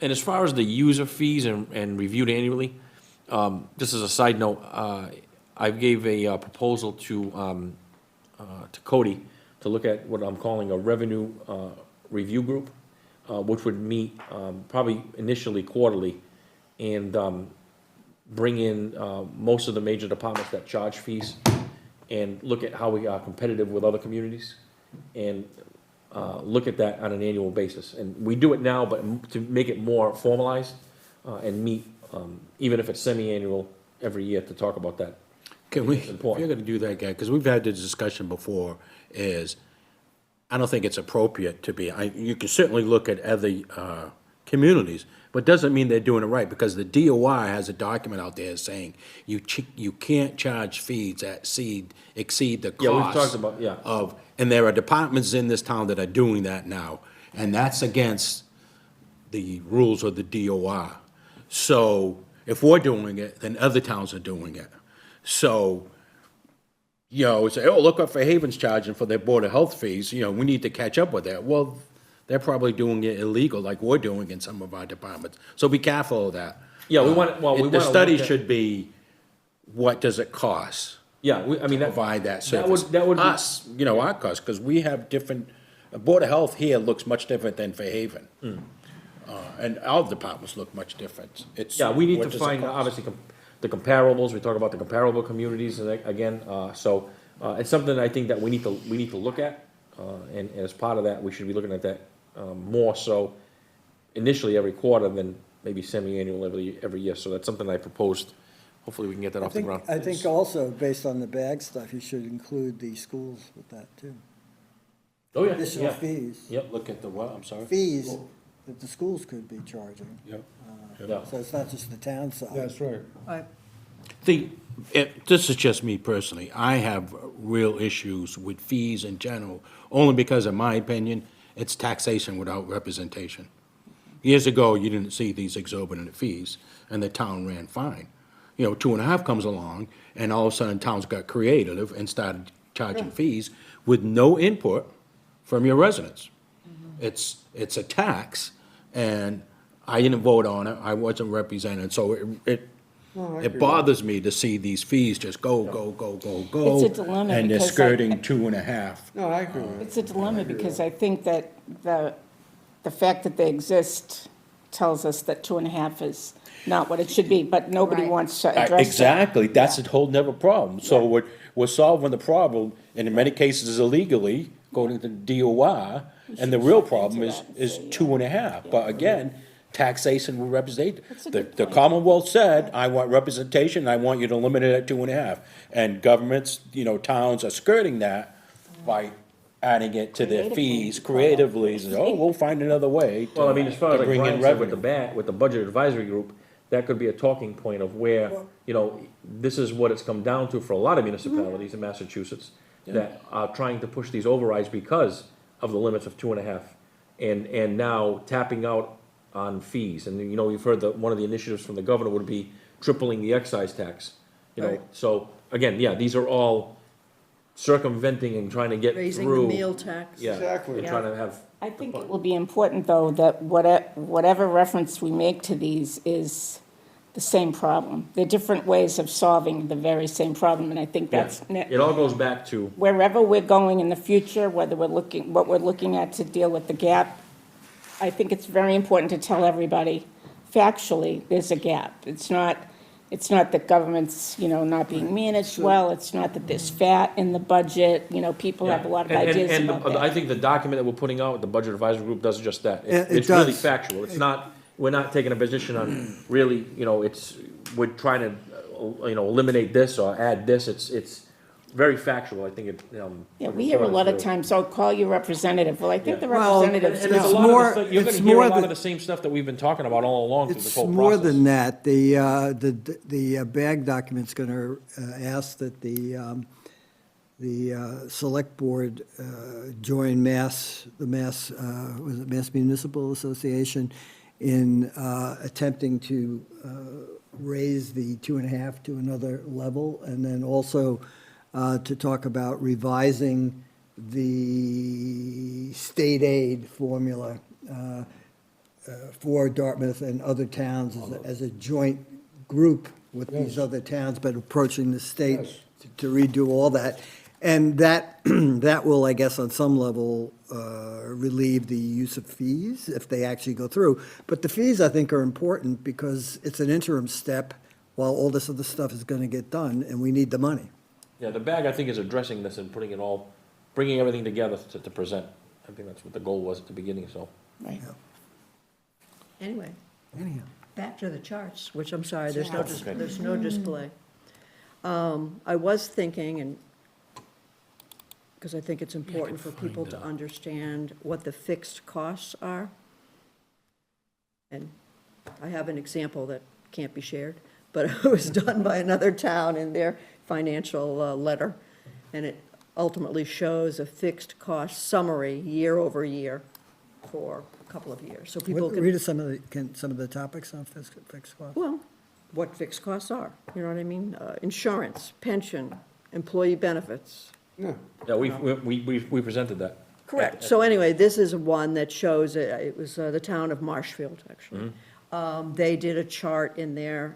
And as far as the user fees and reviewed annually, just as a side note, I gave a proposal to Cody to look at what I'm calling a revenue review group, which would meet probably initially quarterly and bring in most of the major departments that charge fees and look at how we are competitive with other communities and look at that on an annual basis. And we do it now, but to make it more formalized and meet, even if it's semi-annual, every year to talk about that. Can we, It's if important. you're gonna do that, guy, because we've had this discussion before, is, I don't think it's appropriate to be, you can certainly look at other, communities, but doesn't mean they're doing it right, because the DOI has a document out there saying you can't charge fees that exceed the cost. Yeah, we've talked about- yeah. Of, and there are departments in this town that are doing that now, and that's against the rules of the DOI. So, if we're doing it, then other towns are doing it. So, say, oh, look what Fairhaven's charging for their Board of Health fees, we need to catch up with that. Well, they're probably doing it illegal like we're doing in some of our departments. So be careful of that. Yeah, we want, well, we want to The study look at- should be, what does it cost Yeah, I mean, to that, provide that that would- service? that would be- Us, our cost, because we have different, Board of Health here looks much different than Fairhaven. And our departments look much different. It's, yeah, we need what to does it find, cost? obviously, the comparables, we talk about the comparable communities, and again, so, it's something I think that we need to look at, and as part of that, we should be looking at that, more so initially every quarter than maybe semi-annual every year, so that's something I proposed. Hopefully, we can get that I off the think, ground. I think also, based on the bag stuff, you should include the schools with that too. Oh, yeah, Additional yeah. fees, Yep, Look at the what, I'm sorry? fees that the schools could be charging. Yep. yeah. So it's not just the town side. That's right. This is just me personally, I have real issues with fees in general, only because, in my opinion, it's taxation without representation. Years ago, you didn't see these exorbitant fees, and the town ran fine. 2.5 comes along, and all of a sudden, towns got creative and started charging fees with no input from your residents. It's a tax, and I didn't vote on it, I wasn't represented, so it bothers me to see these fees just go. It's a dilemma And they're because skirting 2.5. No, I agree with It's a dilemma because I think that the fact that they exist tells us that 2.5 is not what it should be, but nobody Right. wants to address that. Exactly, that's a whole nother problem. So we're solving the problem, and in many cases illegally, according to the DOI, and the real problem into that and is say, yeah. 2.5. But again, taxation will represent, That's a the good the point. Commonwealth said, I want representation, I want you to limit it at 2.5. And governments, towns are skirting that by adding it to their fees creatively, and, oh, we'll find another way Well, I mean, as far as to like bring in Brian said with the revenue. with the budget advisory group, that could be a talking point of where, you know, this is what it's come down to for a lot of municipalities in Massachusetts that are trying to push these overrides because of the limits of 2.5, and now tapping out on fees. And, you know, you've heard that one of the initiatives from the governor would be tripling the excise tax, you know. Right. So, again, yeah, these are all circumventing and trying to get through. Raising the meal tax. Yeah, Exactly. and trying to have. I think it will be important, though, that whatever reference we make to these is the same problem. They're different ways of solving the very same problem, and I think that's, It all goes back to, wherever we're going in the future, whether what we're looking at to deal with the gap, I think it's very important to tell everybody, factually, there's a gap. It's not that government's, you know, not being managed well, it's not that there's fat in the budget, you know, people have a lot of ideas about and I that. think the document that we're putting out, the Budget Advisory Group does just that. It It's really does. factual. It's not, we're not taking a position on really, you know, we're trying to, you know, eliminate this or add this. It's very factual, I think it. Yeah, we hear a lot of times, so call your representative. Well, I think the Well, representatives And there's a It's know. lot more- of the stuff, you're it's gonna hear a more lot than- of the same stuff that we've been talking about all along through this It's whole process. more than that. The BAG document's going to ask that the select board join Mass Municipal Association in attempting to raise the 2.5 to another level, and then also to talk about revising the state aid formula for Dartmouth and other towns as a joint group with these other towns, but approaching the state Yes. to redo all that. And that, that will, I guess, on some level, relieve the use of fees if they actually go through. But the fees, I think, are important because it's an interim step while all this other stuff is going to get done, and we need the money. Yeah, the bag, I think, is addressing this and putting it all, bringing everything together to present. I think that's what the goal was at the beginning, so. Right. Anyway, Anyhow. back to the charts, which I'm sorry, there's Okay. there's no display. I was thinking, and, because I think it's important for people to understand what the fixed costs are. And I have an example that can't be shared, but it was done by another town in their financial letter. And it ultimately shows a fixed cost summary year over year for a couple of years. So people Read can, us some of the topics on fixed costs. well, what fixed costs are, you know what I mean? Insurance, pension, employee benefits. Yeah. Yeah, we presented that. Correct. So anyway, this is one that shows, it was the town of Marshfield, actually. They did a chart in their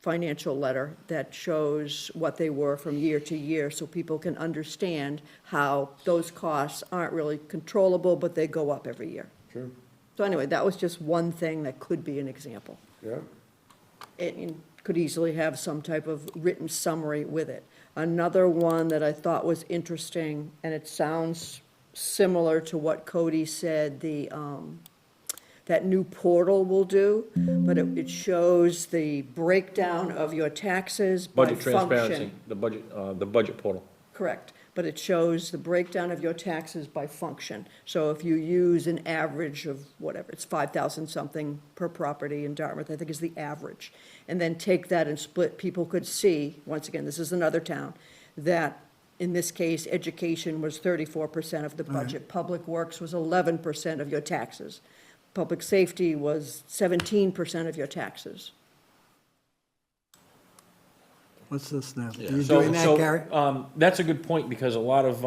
financial letter that shows what they were from year to year, so people can understand how those costs aren't really controllable, but they go up every year. Sure, So anyway, that was just one thing that could be an example. yeah. It could easily have some type of written summary with it. Another one that I thought was interesting, and it sounds similar to what Cody said, that new portal will do, but it shows the breakdown of your taxes by Budget function. transparency, the budget portal. Correct, but it shows the breakdown of your taxes by function. So if you use an average of whatever, it's 5,000 something per property in Dartmouth, I think is the average. And then take that and split, people could see, once again, this is another town, that in this case, education was 34% of the budget. Public Works was 11% of your taxes. Public safety was 17% of your taxes. What's this now? Are Yeah. you So- doing that, so, Gary? That's a good point, because a lot of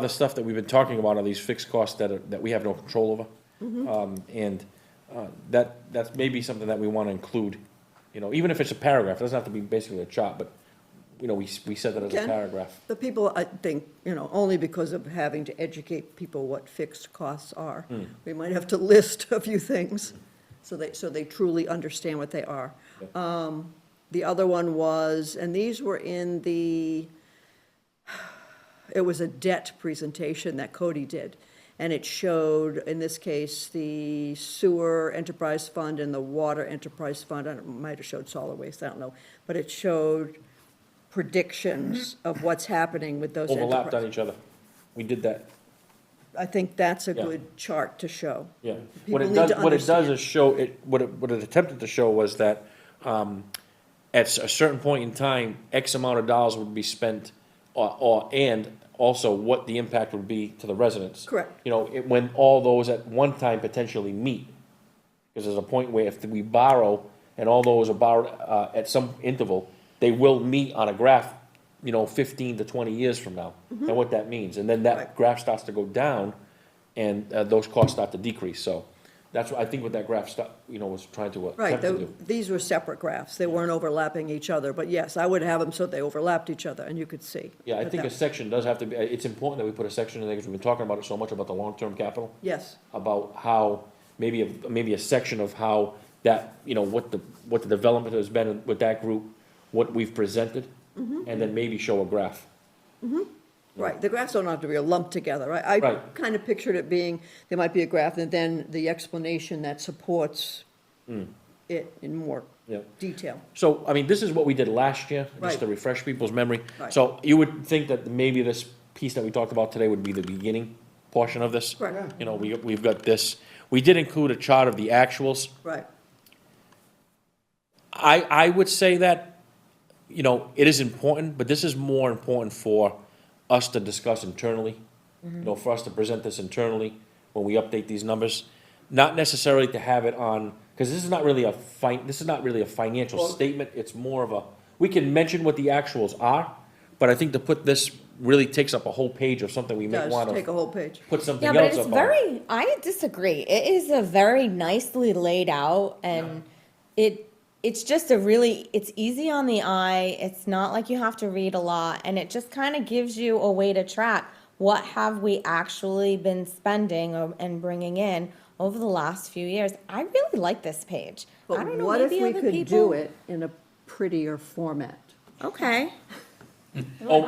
the stuff that we've been talking about are these fixed costs that we have no control over. And that's maybe something that we want to include, you know, even if it's a paragraph, it doesn't have to be basically a chart, but, you know, we said that as a Ken? paragraph. The people, I think, you know, only because of having to educate people what fixed costs are, we might have to list a few things so they truly understand what they are. The other one was, and these were in it was a debt presentation that Cody did. And it showed, in this case, the sewer enterprise fund and the water enterprise fund. It might have showed solid waste, I don't know. But it showed predictions of what's happening with those Overlapped on enterprises. each other. We did that. I think that's a Yeah. good chart to show. Yeah. People What it need does, to what it does understand. is show, what it attempted to show was that, at a certain point in time, X amount of dollars would be spent, and also what the impact would be to the residents. Correct. You know, when all those at one time potentially meet. Because there's a point where if we borrow, and all those are borrowed, at some interval, they will meet on a graph, 15 to 20 years from now, and what that means. And then that Right. graph starts to go down, and those costs start to decrease. So that's what, I think what that graph was trying to Right, attempt to do. these were separate graphs, they weren't overlapping each other, but yes, I would have them so they overlapped each other, and you could see. Yeah, I that think a that- section does have to be, it's important that we put a section in there, because we've been talking about it so much, about the long-term capital, Yes, about how, maybe a section of how that, what the development has been with that group, what we've presented, Mm-hmm. and then maybe show a graph. right, the graphs don't have to be lumped together, right? I Right. kind of pictured it being, there might be a graph, and then the explanation that supports it in more Yeah. detail. So, I mean, this is what we did last year, just Right. to refresh people's memory. Right. So you would think that maybe this piece that we talked about today would be the beginning portion of this. Correct. We've got this. We did include a chart of the actuals. Right, I would say that, it is important, but this is more important for us to discuss internally. For us to present this internally when we update these numbers. Not necessarily to have it on, because this is not really a financial statement, it's more of we can mention what the actuals are, but I think to put this really takes up a whole page of something we may does want take a to whole page. put something Yeah, but else it's up on. very, I disagree. It is a very nicely laid out and it's just it's easy on the eye. It's not like you have to read a lot and it just kind of gives you a way to track what have we actually been spending and bringing in over the last few years. I really like this page. I But don't know, what if maybe we other could people. do it in a prettier format? Okay. Or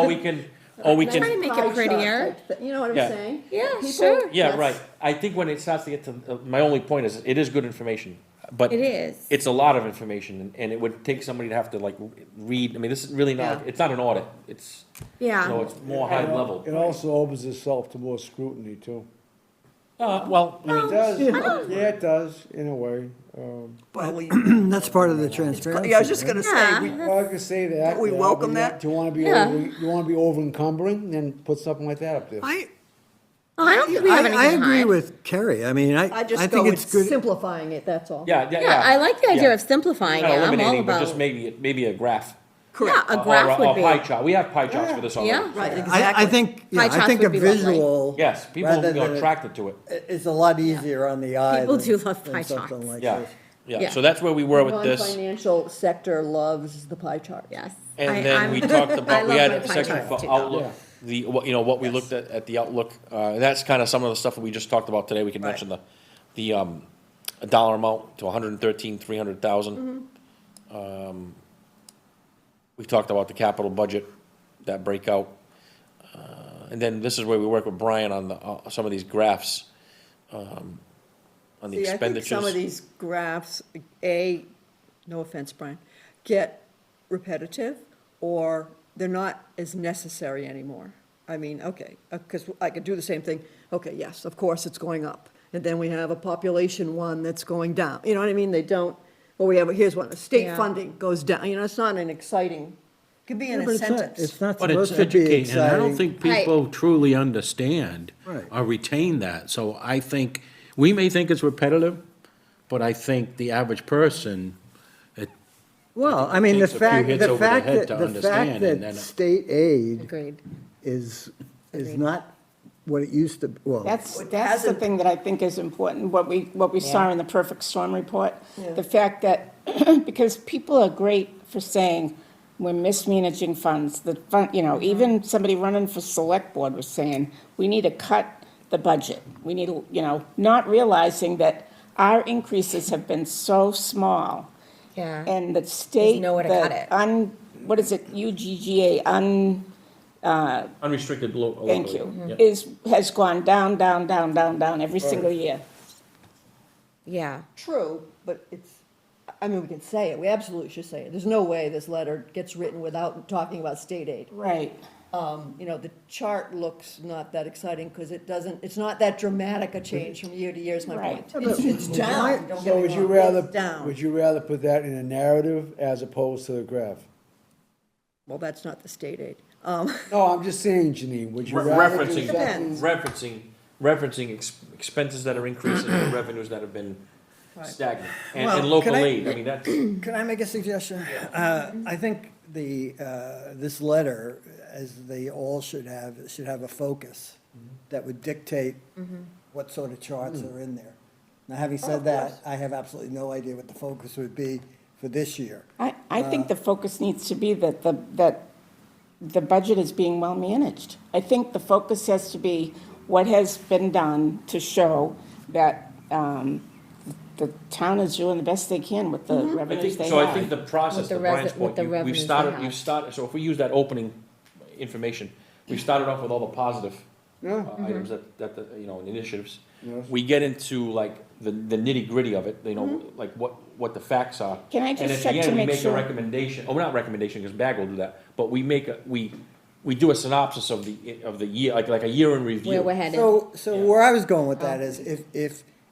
we can, Try to make Pie it chart prettier. type thi- You know what I'm Yeah. saying? Yeah, People- sure. yeah, that's- right. I think when it starts to get to, my only point is, it is good information, but. It is. It's a lot of information, and it would take somebody to have to read, I mean, this is really not, Yeah. it's not an audit, it's, Yeah. it's more high level. It also opens itself to more scrutiny too. Well, I mean, It does, yeah, it does, in a way. Well, we, That's part of the transparency. yeah, I was just gonna Yeah. say, we- Well, I could say that. We yeah, welcome but that. Do you wanna be Yeah. you wanna be over encumbering, then put something like that up there. I don't think we have anything I to agree hide. with Kerry. I mean, I just think go with it's good. simplifying it, that's all. yeah. Yeah, I like the idea Yeah. of simplifying it. Not I'm all eliminating, but about. just maybe a graph. Yeah, a Or graph a would be. pie chart, we have pie charts for this already. Yeah. Right, I exactly. think, Pie I charts think a would be lovely. visual. Yes, people rather are than attracted to it, It's a lot easier on the eye. People than- do love than pie something charts. like yeah, this. yeah, Yeah. so that's where we were with this. Non-financial sector loves the pie chart. Yes. And then we talked I about, we love had my a pie section charts for too. outlook, what we looked at the outlook, that's kind of some of the stuff that we just talked about today, we can mention the a dollar amount to 113,300,000. We talked about the capital budget, that breakout. And then this is where we work with Brian on some of these graphs, on the See, I think expenditures. some of these graphs, no offense, Brian, get repetitive, or they're not as necessary anymore. I mean, okay, because I could do the same thing, okay, yes, of course, it's going up. And then we have a population one that's going down, you know what I mean? They don't, or we have, here's one, state Yeah. funding goes down, you know, it's not an exciting, it could be in Yeah, a but it's not- sentence. It's not But it's supposed to be educating, and I don't exciting. think people truly understand Right. or retain that. So I think, we may think it's repetitive, but I think the average person, Well, I mean, the takes a few fact, hits the over the fact head that, to the understand, fact and that then- state aid Agreed. is not what it used to, well. That's the thing that I think is important, what we saw in the perfect storm report. The fact that, because people are great for saying, we're mismanaging funds, even somebody running for select board was saying, we need to cut the budget. We need to, not realizing that our increases have been so small. Yeah. And the state, nowhere to cut it. what is it, UGGA, Unrestricted thank locally. you, has gone down, down, down, down, down every single year. Yeah. True, but it's, I mean, we can say it, we absolutely should say it. There's no way this letter gets written without talking about state aid. Right. You know, the chart looks not that exciting because it's not that dramatic a change from year to year is my Right. point. It's down, don't So get me would you wrong, rather, it's down. would you rather put that in a narrative as opposed to the graph? Well, that's not the state aid. No, I'm just saying, Janine, would you rather do Referencing, something? referencing expenses that are increasing and revenues that have been stagnant. And Well, local can I- aid, I mean, that's, Can I make a suggestion? I think this letter, as they all should have a focus that would dictate what sort of charts are in there. Now, having said that, I have absolutely no idea what the focus would be for this year. I think the focus needs to be that the budget is being well managed. I think the focus has to be what has been done to show that the town is doing the best they can with the I revenues think, they so I think have. the process, With the to Brian's with point, the we've revenues they started, have. you've started, so if we use that opening information, we've started off with all the positive items that the, you know, initiatives. Yes. We get into like the nitty gritty of it, you know, like what the facts are. Can I just check to And at the end, we make make a sure- recommendation, not recommendation, because BAG will do that, but we make we do a synopsis of the year, like a year in review. Where we're headed. So where I was going with that is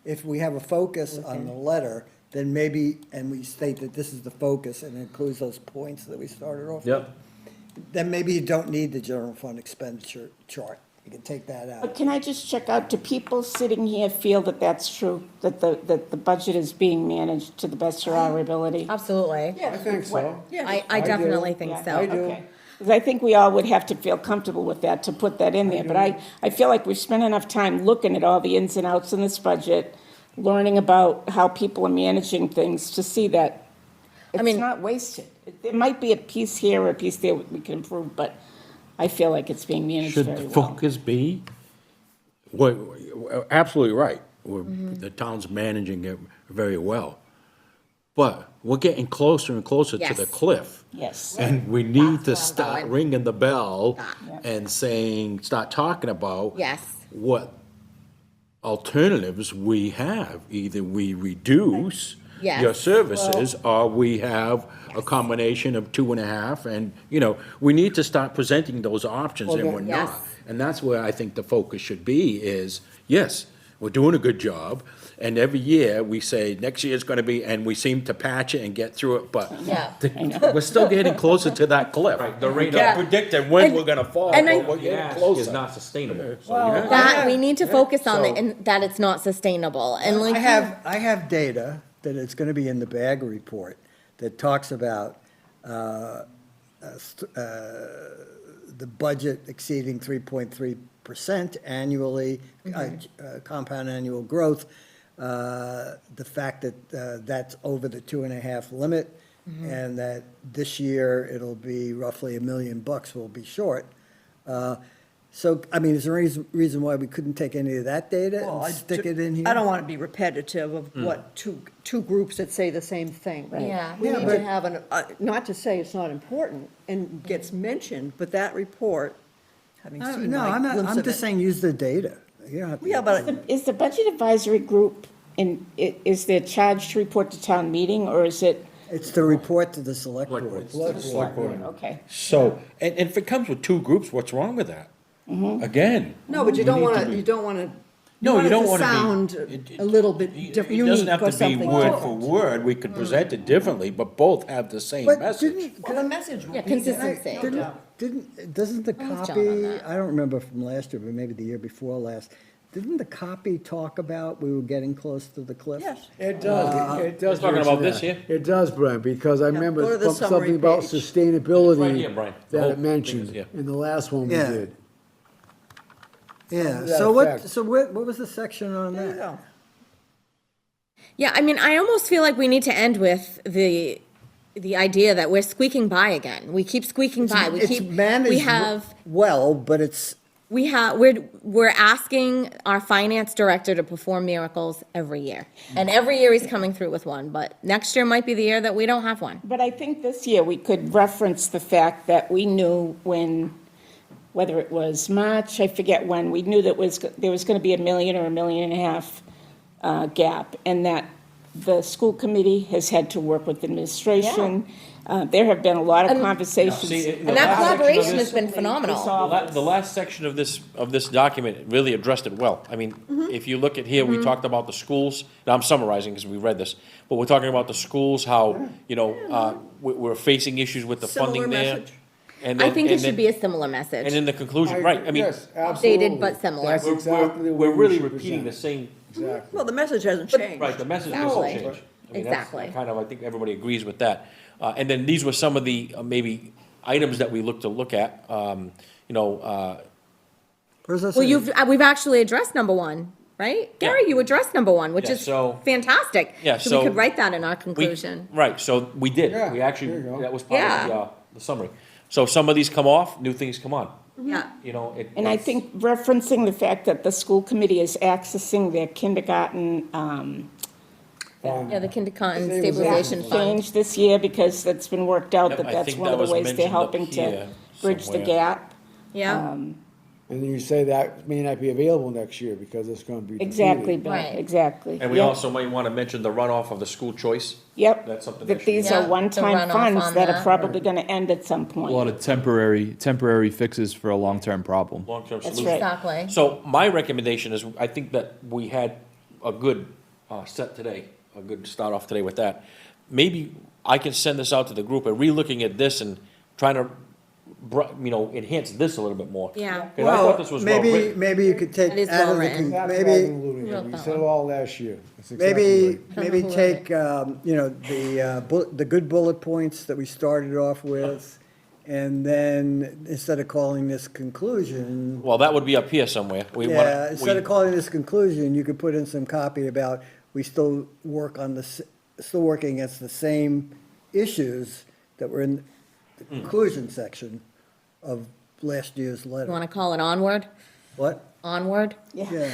if we have a focus on the letter, then maybe, and we state that this is the focus and includes those points that we started off with. Yep. Then maybe you don't need the general fund expenditure chart. You can take that But out. can I just check out, do people sitting here feel that that's true? That the budget is being managed to the best of our ability? Absolutely. I think so. I do. definitely think Yeah, so. I do. okay. 'Cause I think we all would have to feel comfortable with that, to put that in there. But I feel like we've spent enough time looking at all the ins and outs in this budget, learning about how people are managing things, to see that it's mean- not wasted. There might be a piece here or a piece there we can improve, but I feel like it's being managed Should very the well. focus be, what, absolutely right, the town's managing it very well. But we're getting closer and closer to the Yes. cliff. Yes. And we need to That's where I'm start going. ringing the bell Yeah. and start talking about Yes. what alternatives we have. Either we reduce Yes. your services, or we have a combination of 2.5, and, you know, we need to start presenting those options, and we're Yes. not. And that's where I think the focus should be, is, yes, we're doing a good job, and every year we say, next year's gonna be, and we seem to patch it and get through it, but Yeah. we're still getting closer to that cliff. Right, the rate We of- can't predict it when And- we're gonna fall, and I- but we're The getting ask is closer. not sustainable. So That, we need to focus on So- it, and that it's not sustainable, and like. I have data that it's gonna be in the BAG report that talks about, the budget exceeding 3.3% annually, compound annual growth, the fact that that's over the 2.5 limit, and that this year it'll be roughly $1 million we'll be short. So, I mean, is there any reason why we couldn't take any of that data Well, and stick it in here? I don't want to be repetitive of what two groups that say the same thing. Yeah. We Yeah, need but- to have not to say it's not important and gets mentioned, but that report, having seen No, my I'm not, glimpse I'm of just it. saying use the data. You don't have to. Yeah, but Is the budget advisory group, is their charge to report to town meeting, or is it, It's the report to the select board. okay? So, and if it comes with two groups, what's wrong with that? Again. no, but you we don't need want to to, be- you don't want to. No, you don't want want it to to be. sound a little bit different, It doesn't unique have or to be something. word for word, we could present it differently, but both have the same But message. didn't, Well, the message will Yeah, be consistency. doesn't the with John on copy, that. I don't remember from last year, but maybe the year before last, didn't the copy talk about we were getting close to the cliff? Yes. It does Talking mention about this that. here? It does, Brian, because I go to remember the summary something about page. Right sustainability here, Brian. The that whole it thing mentioned is, yeah. in the last one we Yeah. did. Yeah, To that so effect. what was the section on There you that? go. Yeah, I mean, I almost feel like we need to end with the idea that we're squeaking by again. We keep squeaking by. We It's keep, managed we have, well, but it's, we're asking our finance director to perform miracles every year. And every year he's coming through with one, but next year might be the year that we don't have one. But I think this year we could reference the fact that we knew when, whether it was March, I forget when, we knew that there was going to be $1 million or $1.5 million gap, and that The school committee has had to work with administration. There have been a lot of And- conversations. See, And that collaboration has been This phenomenal. all- The last section of this document really addressed it well. I mean, if you look at here, we talked about the schools, now I'm summarizing because we read this, but we're talking about the schools, how, you know, we're facing issues with the funding Similar there. message. And I then- think it and should then- be a similar message. And in the conclusion, right, I mean, Yes, absolutely. but similar. That's we're, exactly the way we're we really should repeating the present same, Exactly. Well, the message hasn't changed. right, the message doesn't Exactly. change. I mean, that's Exactly. Kind of, I think everybody agrees with that. And then these were some of the, maybe, items that we look at, you know, Where's this? Well, we've actually addressed number one, right? Gary, you addressed number one, which Yeah, is so- fantastic. Yeah, So so- we could write that in our we- conclusion. Right, so we did, Yeah, we actually, there you go. that was part of Yeah. the summary. So some of these come off, new things come on, Yeah. you know, it. And I it's- think referencing the fact that the school committee is accessing their kindergarten Yeah, the kindergarten Stabilization stabilization fund. fund. change this year, because that's been worked out, Yep, that I that's think one that of the was ways they're mentioned up helping to here bridge the somewhere. gap. Yeah, And then you say that may not be available next year because it's gonna be Exactly, depleted. Bill, Right. exactly. And we Yep. also might want to mention the runoff of the school choice. Yep. That's something that That should be- these Yeah, are the one-time runoff funds on that are that. probably gonna end at some A lot point. of temporary fixes for a long-term problem. Long-term That's solution. right. exactly. So my recommendation is, I think that we had a good set today, a good start off today with that. Maybe I can send this out to the group and re-looking at this and trying to, you know, enhance this a little bit more. Yeah. Because I thought this was well Maybe, written. maybe you could take, It is out of well the written. That's what I've maybe, been alluding to. Wrote We that said it one. all last year. That's exactly maybe, right. maybe who wrote take, you know, the good bullet points that we started off with, and then instead of calling this conclusion, Well, that would be up here somewhere. We yeah, wanna- instead of we- calling this conclusion, you could put in some copy about, we still still working against the same issues that were in the conclusion section of last year's You letter. want to call it onward? What? Onward? Yeah.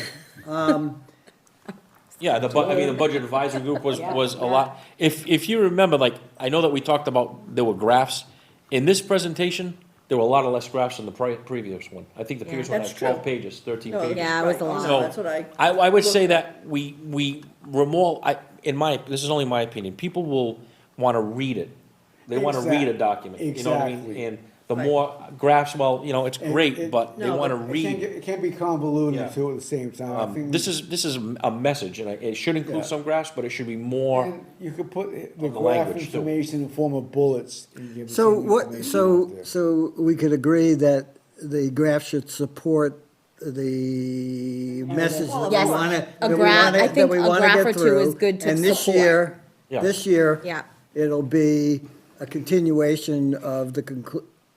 Yeah, I mean, the budget advisory group was a lot. If you remember, like, I know that we talked about, there were graphs. In this presentation, there were a lot of less graphs than the previous one. I think the previous one That's had 12 true. pages, 13 No, pages. Yeah, it was a right. lot. So, That's what I would say looked that we were more, this is only my opinion, people will want to read it. They want to read a document, you know what I mean? Exactly. And the Right. more graphs, well, you know, it's And great, it- but they No, want to but It can't, read. it can't be convoluted Yeah. too at the same time. I think This is a message, and it should include Yeah. some graphs, but it should be more, And you could put the the graph language, too. information in the form of bullets. and give So some what, information so, out there. so we could agree that the graph should support the message that we Yes, want a to, that we graph- want I to, think that we a want to graph or get two through. is good to And this support. year, Yeah. this year, Yeah. it'll be a continuation of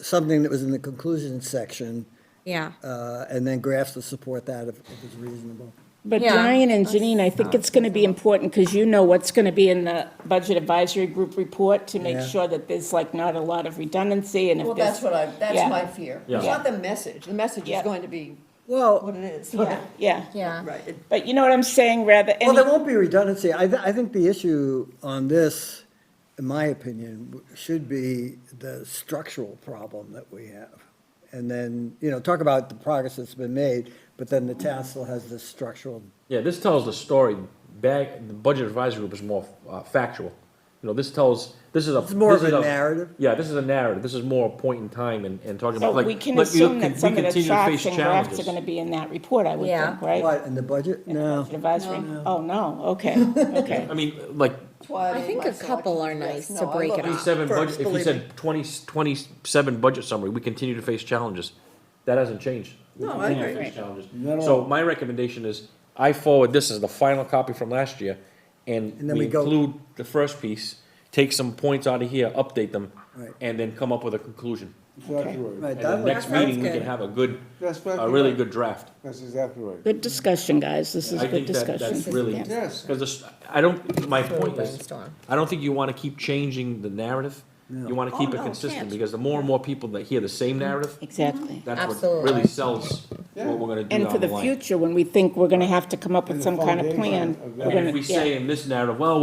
something that was in the conclusion section, Yeah. and then graphs to support that if it's reasonable. But Yeah. Brian and Janine, I think it's gonna be important, because you know what's gonna be in the Budget Advisory Group report, to make Yeah. sure that there's like not a lot of redundancy, and if Well, there's. that's yeah. my fear. It's Yeah. not the message. The message is Yeah. going to be Well, what it is. Yeah, yeah. Yeah. Right. But you know what I'm saying, rather, well, there any, won't be redundancy. I think the issue on this, in my opinion, should be the structural problem that we have. And then, you know, talk about the progress that's been made, but then the town still has this structural. yeah, this tells the story. The budget advisory group is more factual. You know, this is a. It's more this of is a narrative. Yeah, this is a narrative. This is more a point in time and talking so about, like. we can like, assume we that some of the continue to charts face and graphs are challenges. gonna be in that report, I would Yeah. think, right? What, in the budget? No. Budget Advisory? Oh, no, okay, okay. I mean, like, That's why I think my a couple selection are is nice this. to No, I break love it up. 27 budget, first, if you believe said me. 27 budget summary, we continue to face challenges. That hasn't changed. We No, I continue to agree. face challenges. Not at So all. my recommendation is, I forward this as the final copy from last year, and And then we we go- include the first piece, take some points out of here, update them, Right. and then come up with a conclusion. Exactly right. Right, And that the next sounds meeting, we good. can have a good, That's a exactly really right. good draft. That's exactly right. Good discussion, guys, this is I good think that discussion. that's really, Yeah. Yes. because I don't, my point is, Brainstorm. I don't think you want to keep changing the narrative. You want to keep Oh, it no, consistent, can't. because the more and more people that hear the same narrative, Exactly. that's what Absolutely. really sells Yeah. what we're gonna do And down for the the line. future, when we think we're gonna have to come up with And the some kind of plan, foundation of we're that. And gonna, if we yeah. say in this narrative, well,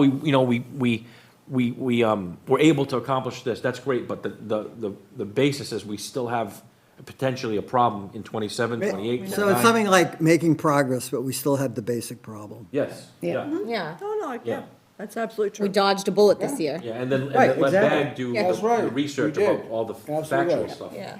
we're able to accomplish this, that's great, but the basis is we still have potentially a problem in 27, 28, So it's 29. something like making progress, but we still have the basic problem. Yes, Yeah. yeah, Yeah. No, no, yeah. yeah. That's absolutely true. We dodged a bullet this year. Yeah, and then Right, let exactly. Bag do That's the right. research We did. about all the Absolutely factual right. stuff. Yeah.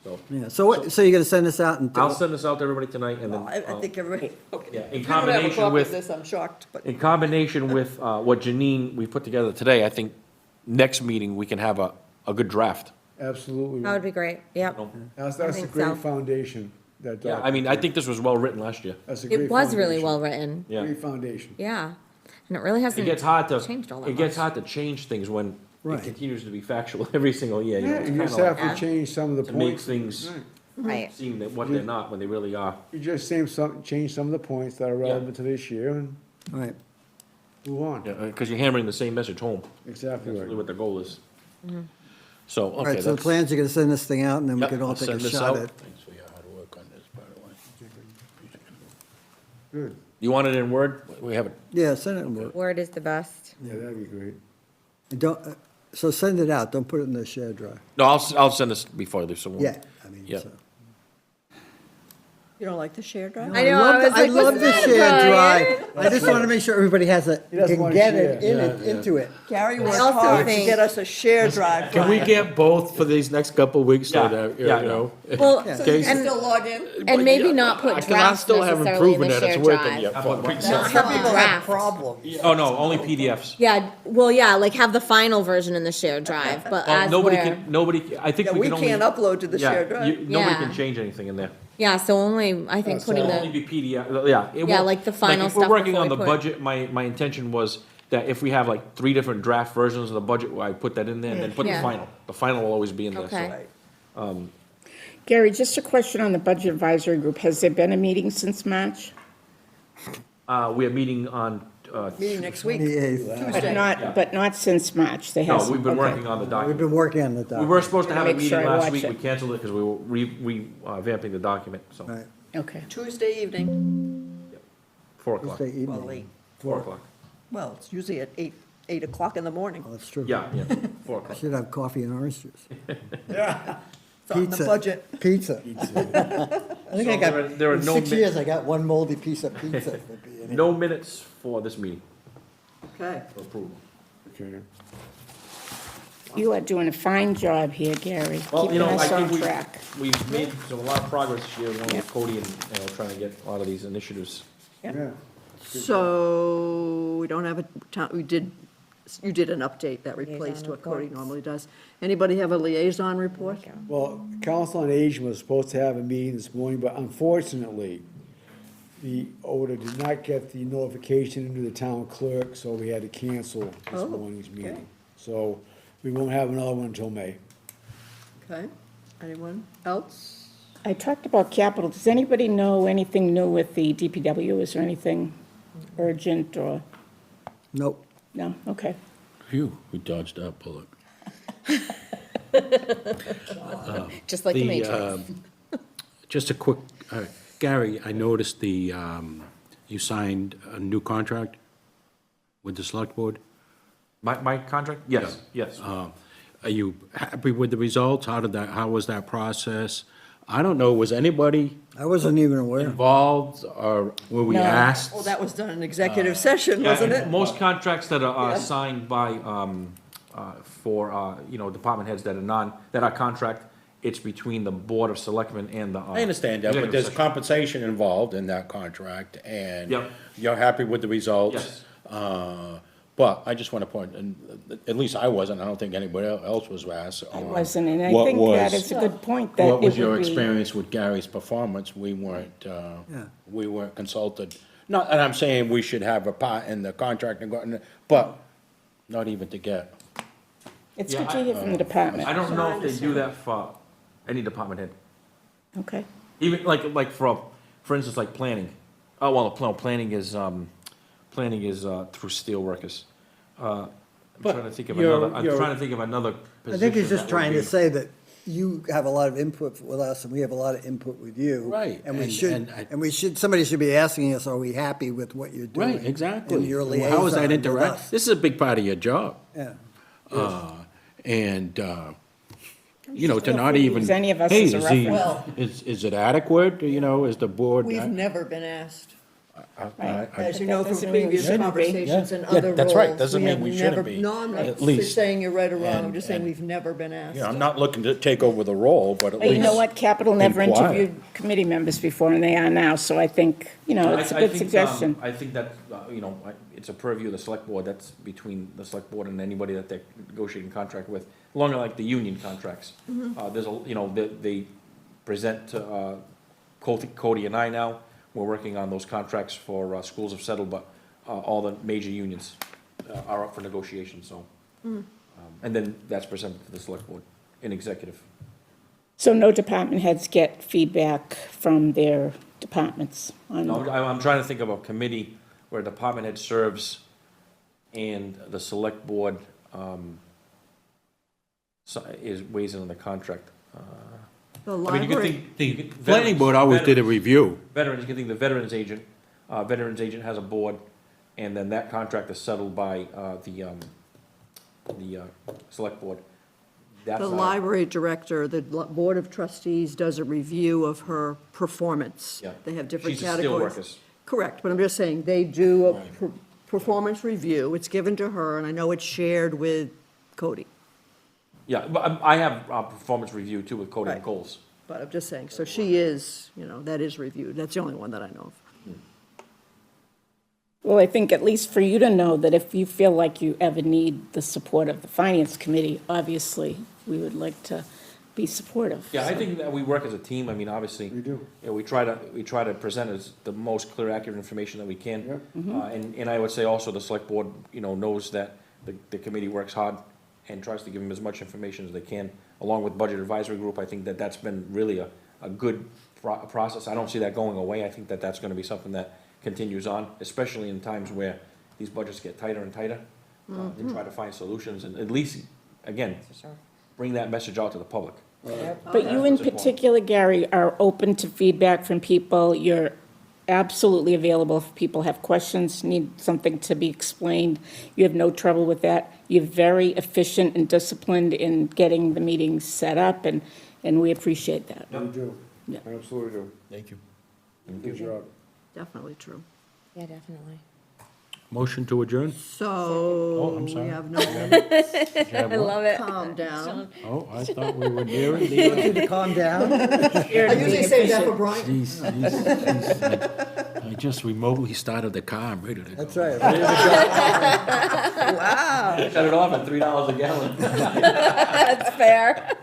So, Yeah, so you're gonna send this out and? I'll send this out to everybody tonight, and then, I think everybody, okay. yeah, in If you don't have a combination copy of with- this, I'm shocked, but. in combination with what Janine, we put together today, I think next meeting, we can have a good draft. Absolutely. That would be great, yep. That's I a think great so. foundation, that Yeah, I mean, I think this was well-written last year. That's a great It was really foundation. well written, Yeah. Great foundation. yeah. And it really It hasn't gets hard to, changed all that it gets much. hard to change things when it Right. continues to be factual every single year. You know, Yeah, it's you kinda just like have to change some of the to make points. things Right. Right. seem that what they're not, when they really are. You just change some of the points that are relevant to this year and Right. move on. Because you're hammering the same message home. Exactly That's really right. what the goal is. So, All okay, right, so the that's. plans, you're gonna send this thing out, and then we Yep, can all I'll take a send this shot out. at. Thanks for your hard work on this, by the way. Good. You want it in Word? We have it. Yeah, send it in Word. Word is the best. Yeah, that'd be great. And don't, so send it out, don't put it in the shared drive. No, I'll send this before this. so we'll- Yeah, I mean, Yeah. so. You don't like the shared drive? I know, I was I like, love what's the that, shared Brian? drive. I just wanna make sure everybody has a, He doesn't can wanna get it share. in it, into it. Gary worked also hard to think- get us a shared drive. Can we Brian. get both for these next couple of weeks so Yeah, that, you yeah, know? Well, So you Okay. can still log in? and maybe not put I drafts still haven't necessarily in proven the that it's shared working drive. yet. How about folks. Not have the draft. problems. Oh, no, only PDFs. Yeah, well, yeah, like have the final version in the shared drive, but Well, as nobody we're, can, nobody, I think Yeah, we we can only. can't upload to the Yeah, shared drive. Nobody Yeah. can change anything in there. yeah, so only, I think putting It'll only the, be PDF, yeah. it Yeah, won't- like the final if we're stuff working before on we the put- budget, my intention was that if we have like 3 different draft versions of the budget, I put that in there, and then put the Yeah. final. The final will always be in there, Okay. so. Gary, just a question on the Budget Advisory Group. Has there been a meeting since March? We are meeting on, Meeting next week, 28th. But Tuesday. not since March, there no, hasn't? we've been Okay. working on the We've document. been working on the We document. were supposed to have a Make sure meeting I last watch week, it. we canceled it because we were revamping the document, so, Right, Okay. Tuesday evening, 4 o'clock. Tuesday well, evening. late. 4 o'clock. Well, it's usually at 8 o'clock in the morning. Oh, that's true. Yeah, 4 o'clock. Should have coffee and orange juice. It's on the Pizza. budget. Pizza. I think I So got, there are in no 6 mi- years, I got one moldy piece of pizza. for being- No minutes for this meeting Okay. for approval. Okay. You are doing a fine job here, Gary, Well, you keeping know, I us on think track. we've made a lot of progress here, along with Cody and, trying to get a lot of these initiatives. Yeah. So, we don't have a, you did an update that replaced what Cody reports. normally does. Anybody have a liaison report? Well, Council on Aging was supposed to have a meeting this morning, but unfortunately, the order did not get the notification into the town clerk, so we had to cancel this Oh, morning's okay. meeting. So we won't have another one until May. Okay, anyone else? I talked about capital. Does anybody know anything new with the DPW? Is there anything urgent or, Nope. no? Okay. Phew, we dodged that bullet. just like the Matrix. Just a quick, Gary, I noticed you signed a new contract with the select board. My contract? Yes, yes. Are you happy with the results? How was that process? I don't know, was anybody I wasn't even aware. involved, or were we No. asked? Well, that was done in executive session, Yeah, wasn't and it? most contracts that are Yeah. signed by, for, department heads that are contract, it's between the Board of Selectmen and the. I understand that, but executive there's session. compensation involved in that contract, and Yep. you're happy with the results? Yes. But I just want to point, and at least I wasn't, I don't think anybody else was asked. I wasn't, and I What think that was- is a good point, that What was it your would be. experience with Gary's performance? We Yeah. weren't consulted. Not, and I'm saying we should have a part in the contract, but not even to get. It's Yeah, good to hear from the department. I don't know if they do that for any department head. Okay. Even like for instance, like planning. Oh, well, no, planning is through steelworkers. I'm But trying to think of you're- another, I'm you're- trying to think of another I position. think he's just that would trying to be- say that you have a lot of input with us, and we have a lot of input with you. Right, And we and- should, and I- and we should, somebody should be asking us, are we happy with what you're doing? Right, exactly. And your How is liaison that with interact? us. This is a big part of your job. Yeah. And, to not we even. use any of us hey, as a is he- reference. Is it adequate, is the board? We've never been asked. As you know from Doesn't mean we previous shouldn't be. conversations and Yeah, other roles. that's right. Doesn't we mean have we shouldn't never- be, No, I'm at not least. saying you're right or wrong, I'm And- just saying and- we've never been asked. You know, I'm not looking to take over the role, but at But you know least, what, Capital never inquire. interviewed committee members before, and they are now, so I think, you know, it's a I good think, suggestion. I think that, you know, it's a purview of the select board, that's between the select board and anybody that they're negotiating contract with, along like the union contracts. There's a, you know, they present to, Cody and I now, we're working on those contracts for, schools have settled, but, all the major unions, are up for negotiation, so. And then that's presented to the select board in executive. So no department heads get feedback from their departments on. No, I'm trying to think of a committee where a department head serves and the select board, weighs in on the contract. The I mean, you could library, think. the planning board always did a review. Veterans, you can think the veterans agent has a board, and then that contract is settled by, the select board. That's the not- library director, the board of trustees does a review of her performance. Yeah. They have different She's a categories. steelworkers. Correct, but I'm just saying, they do a performance review, it's given to her, and I know it's shared with Cody. Yeah, but I have a performance review too with Cody and Right. Coles. But I'm just saying, so she is, you know, that is reviewed, that's the only one that I know of. Well, I think at least for you to know that if you feel like you ever need the support of the finance committee, obviously, we would like to be supportive. Yeah, I So- think that we work as a team, I mean, obviously. We do. You know, we try to present as the most clear, accurate information that we can. Yep. And I would say also the select board, you know, knows that the committee works hard and tries to give them as much information as they can, along with budget advisory group. I think that that's been really a good process. I don't see that going away. I think that that's gonna be something that continues on, especially in times where these budgets get tighter and tighter. And try to find solutions and at least, again, bring that message out to the public. But you in That's important. particular, Gary, are open to feedback from people. You're absolutely available if people have questions, need something to be explained. You have no trouble with that. You're very efficient and disciplined in getting the meetings set up, and we appreciate that. We do. Yeah. I absolutely do. Thank you. Good job. Definitely true. Yeah, definitely. Motion to adjourn? So, I'm sorry. we have no minutes, I love it. calm down. Oh, I thought we were nearing the end. You to calm down? I usually save that for Brian. Jeez, I just remotely started the car, I'm ready to go. That's right. Shut it off at $3 a gallon. That's fair.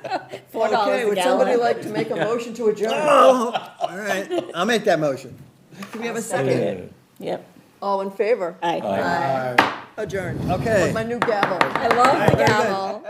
$4 Okay, a would somebody gallon. like to make a motion to adjourn? All right, I'll make that motion. Do we have a second? Yep. All in favor? Aye. Aye. Adjourned. Okay. With my new gavel. I love the gavel.